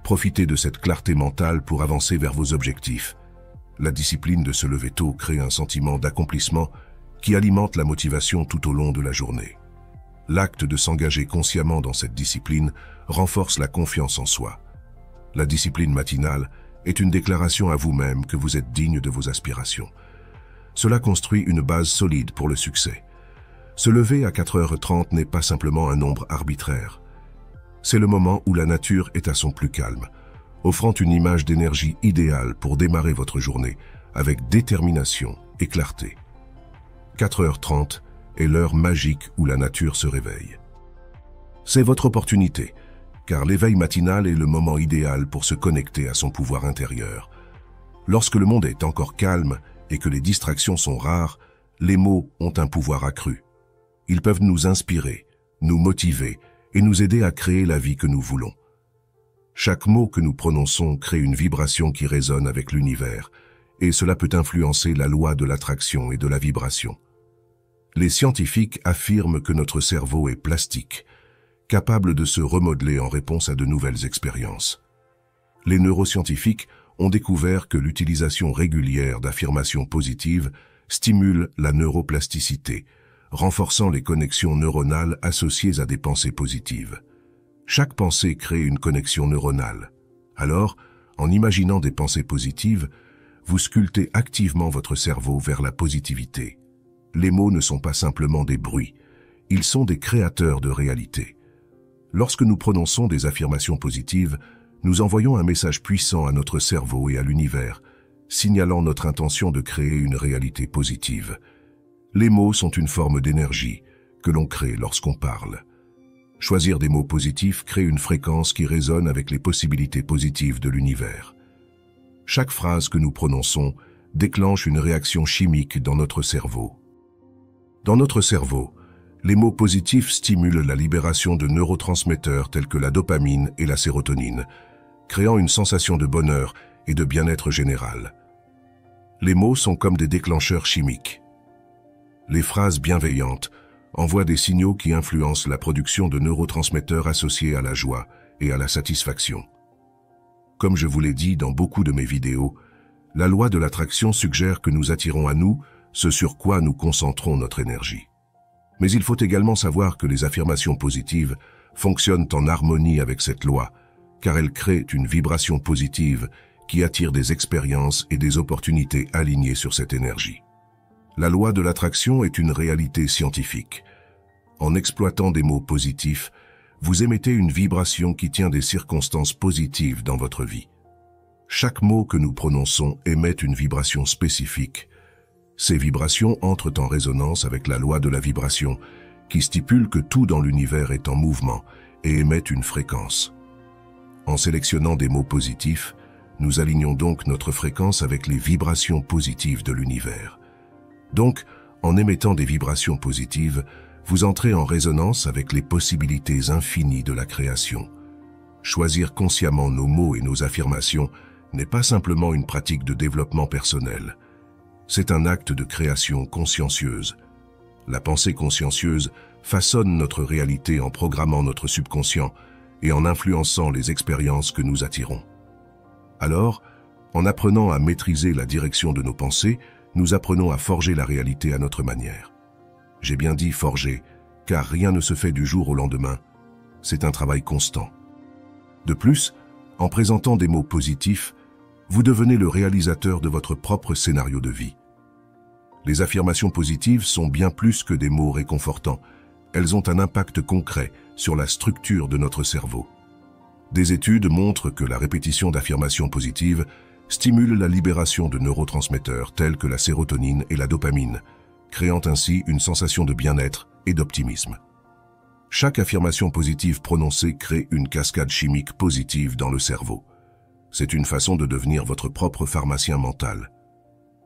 Profitez de cette clarté mentale pour avancer vers vos objectifs. La discipline de se lever tôt crée un sentiment d'accomplissement qui alimente la motivation tout au long de la journée. L'acte de s'engager consciemment dans cette discipline renforce la confiance en soi. La discipline matinale est une déclaration à vous-même que vous êtes digne de vos aspirations. Cela construit une base solide pour le succès. Se lever à 4h30 n'est pas simplement un nombre arbitraire. C'est le moment où la nature est à son plus calme, offrant une image d'énergie idéale pour démarrer votre journée avec détermination et clarté. 4h30 est l'heure magique où la nature se réveille. C'est votre opportunité, car l'éveil matinal est le moment idéal pour se connecter à son pouvoir intérieur. Lorsque le monde est encore calme et que les distractions sont rares, les mots ont un pouvoir accru. Ils peuvent nous inspirer, nous motiver et nous aider à créer la vie que nous voulons. Chaque mot que nous prononçons crée une vibration qui résonne avec l'univers, et cela peut influencer la loi de l'attraction et de la vibration. Les scientifiques affirment que notre cerveau est plastique, capable de se remodeler en réponse à de nouvelles expériences. Les neuroscientifiques ont découvert que l'utilisation régulière d'affirmations positives stimule la neuroplasticité, renforçant les connexions neuronales associées à des pensées positives. Chaque pensée crée une connexion neuronale. Alors, en imaginant des pensées positives, vous sculptez activement votre cerveau vers la positivité. Les mots ne sont pas simplement des bruits, ils sont des créateurs de réalité. Lorsque nous prononçons des affirmations positives, nous envoyons un message puissant à notre cerveau et à l'univers, signalant notre intention de créer une réalité positive. Les mots sont une forme d'énergie que l'on crée lorsqu'on parle. Choisir des mots positifs crée une fréquence qui résonne avec les possibilités positives de l'univers. Chaque phrase que nous prononçons déclenche une réaction chimique dans notre cerveau. Dans notre cerveau, les mots positifs stimulent la libération de neurotransmetteurs tels que la dopamine et la sérotonine, créant une sensation de bonheur et de bien-être général. Les mots sont comme des déclencheurs chimiques. Les phrases bienveillantes envoient des signaux qui influencent la production de neurotransmetteurs associés à la joie et à la satisfaction. Comme je vous l'ai dit dans beaucoup de mes vidéos, la loi de l'attraction suggère que nous attirons à nous ce sur quoi nous concentrons notre énergie. Mais il faut également savoir que les affirmations positives fonctionnent en harmonie avec cette loi, car elles créent une vibration positive qui attire des expériences et des opportunités alignées sur cette énergie. La loi de l'attraction est une réalité scientifique. En exploitant des mots positifs, vous émettez une vibration qui tient des circonstances positives dans votre vie. Chaque mot que nous prononçons émet une vibration spécifique. Ces vibrations entrent en résonance avec la loi de la vibration, qui stipule que tout dans l'univers est en mouvement et émet une fréquence. En sélectionnant des mots positifs, Nous alignons donc notre fréquence avec les vibrations positives de l'univers. Donc, en émettant des vibrations positives, vous entrez en résonance avec les possibilités infinies de la création. Choisir consciemment nos mots et nos affirmations n'est pas simplement une pratique de développement personnel. C'est un acte de création consciencieuse. La pensée consciencieuse façonne notre réalité en programmant notre subconscient et en influençant les expériences que nous attirons. Alors, en apprenant à maîtriser la direction de nos pensées, nous apprenons à forger la réalité à notre manière. J'ai bien dit forger, car rien ne se fait du jour au lendemain. C'est un travail constant. De plus, en présentant des mots positifs, vous devenez le réalisateur de votre propre scénario de vie. Les affirmations positives sont bien plus que des mots réconfortants. Elles ont un impact concret sur la structure de notre cerveau. Des études montrent que la répétition d'affirmations positives stimule la libération de neurotransmetteurs tels que la sérotonine et la dopamine, créant ainsi une sensation de bien-être et d'optimisme. Chaque affirmation positive prononcée crée une cascade chimique positive dans le cerveau. C'est une façon de devenir votre propre pharmacien mental.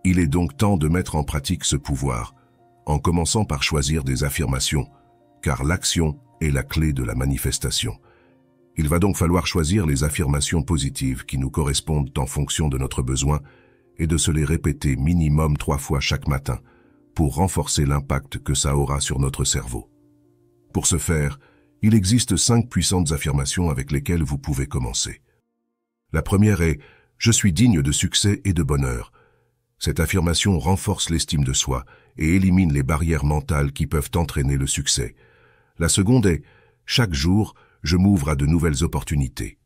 Il est donc temps de mettre en pratique ce pouvoir, en commençant par choisir des affirmations, car l'action est la clé de la manifestation. Il va donc falloir choisir les affirmations positives qui nous correspondent en fonction de notre besoin et de se les répéter minimum 3 fois chaque matin pour renforcer l'impact que ça aura sur notre cerveau. Pour ce faire, il existe 5 puissantes affirmations avec lesquelles vous pouvez commencer. La première est « Je suis digne de succès et de bonheur ». Cette affirmation renforce l'estime de soi et élimine les barrières mentales qui peuvent entraîner le succès. La seconde est « Chaque jour, je m'ouvre à de nouvelles opportunités ».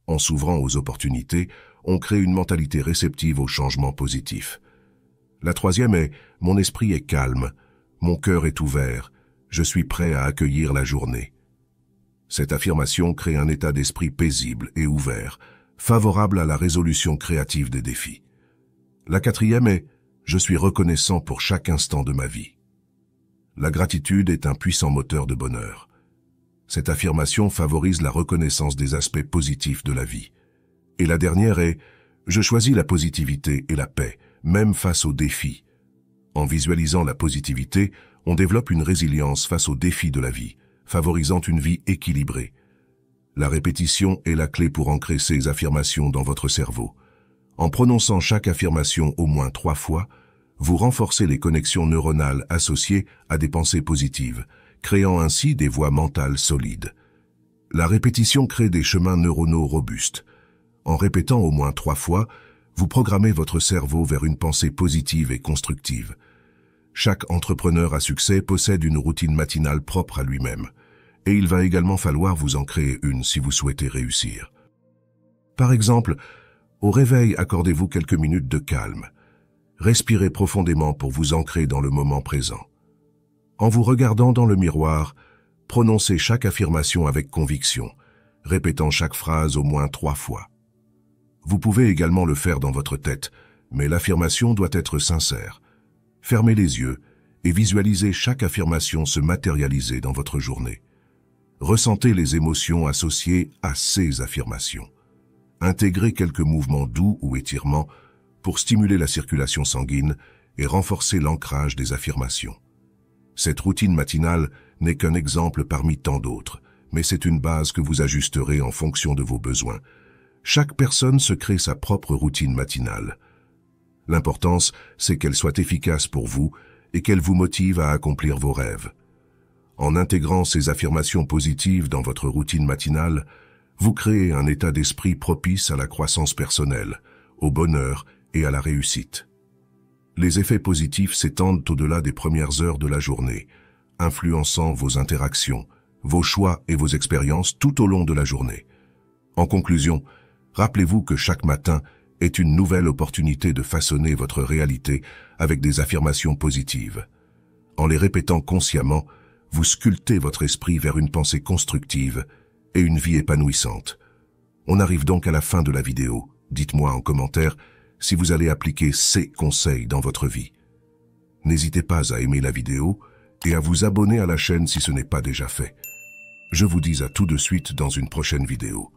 En s'ouvrant aux opportunités, on crée une mentalité réceptive aux changements positifs. La troisième est « Mon esprit est calme, mon cœur est ouvert, je suis prêt à accueillir la journée ». Cette affirmation crée un état d'esprit paisible et ouvert, favorable à la résolution créative des défis. La quatrième est « Je suis reconnaissant pour chaque instant de ma vie ». La gratitude est un puissant moteur de bonheur. Cette affirmation favorise la reconnaissance des aspects positifs de la vie. Et la dernière est « Je choisis la positivité et la paix, même face aux défis ». En visualisant la positivité, on développe une résilience face aux défis de la vie, favorisant une vie équilibrée. La répétition est la clé pour ancrer ces affirmations dans votre cerveau. En prononçant chaque affirmation au moins 3 fois, vous renforcez les connexions neuronales associées à des pensées positives, créant ainsi des voies mentales solides. La répétition crée des chemins neuronaux robustes. En répétant au moins 3 fois, vous programmez votre cerveau vers une pensée positive et constructive. Chaque entrepreneur à succès possède une routine matinale propre à lui-même, et il va également falloir vous en créer une si vous souhaitez réussir. Par exemple, au réveil, accordez-vous quelques minutes de calme. Respirez profondément pour vous ancrer dans le moment présent. En vous regardant dans le miroir, prononcez chaque affirmation avec conviction, répétant chaque phrase au moins 3 fois. Vous pouvez également le faire dans votre tête, mais l'affirmation doit être sincère. Fermez les yeux et visualisez chaque affirmation se matérialiser dans votre journée. Ressentez les émotions associées à ces affirmations. Intégrez quelques mouvements doux ou étirements pour stimuler la circulation sanguine et renforcer l'ancrage des affirmations. Cette routine matinale n'est qu'un exemple parmi tant d'autres, mais c'est une base que vous ajusterez en fonction de vos besoins. Chaque personne se crée sa propre routine matinale. L'importance, c'est qu'elle soit efficace pour vous et qu'elle vous motive à accomplir vos rêves. En intégrant ces affirmations positives dans votre routine matinale, vous créez un état d'esprit propice à la croissance personnelle, au bonheur et à la réussite. Les effets positifs s'étendent au-delà des premières heures de la journée, influençant vos interactions, vos choix et vos expériences tout au long de la journée. En conclusion, rappelez-vous que chaque matin est une nouvelle opportunité de façonner votre réalité avec des affirmations positives. En les répétant consciemment, vous sculptez votre esprit vers une pensée constructive et une vie épanouissante. On arrive donc à la fin de la vidéo. Dites-moi en commentaire si vous allez appliquer ces conseils dans votre vie. N'hésitez pas à aimer la vidéo et à vous abonner à la chaîne si ce n'est pas déjà fait. Je vous dis à tout de suite dans une prochaine vidéo.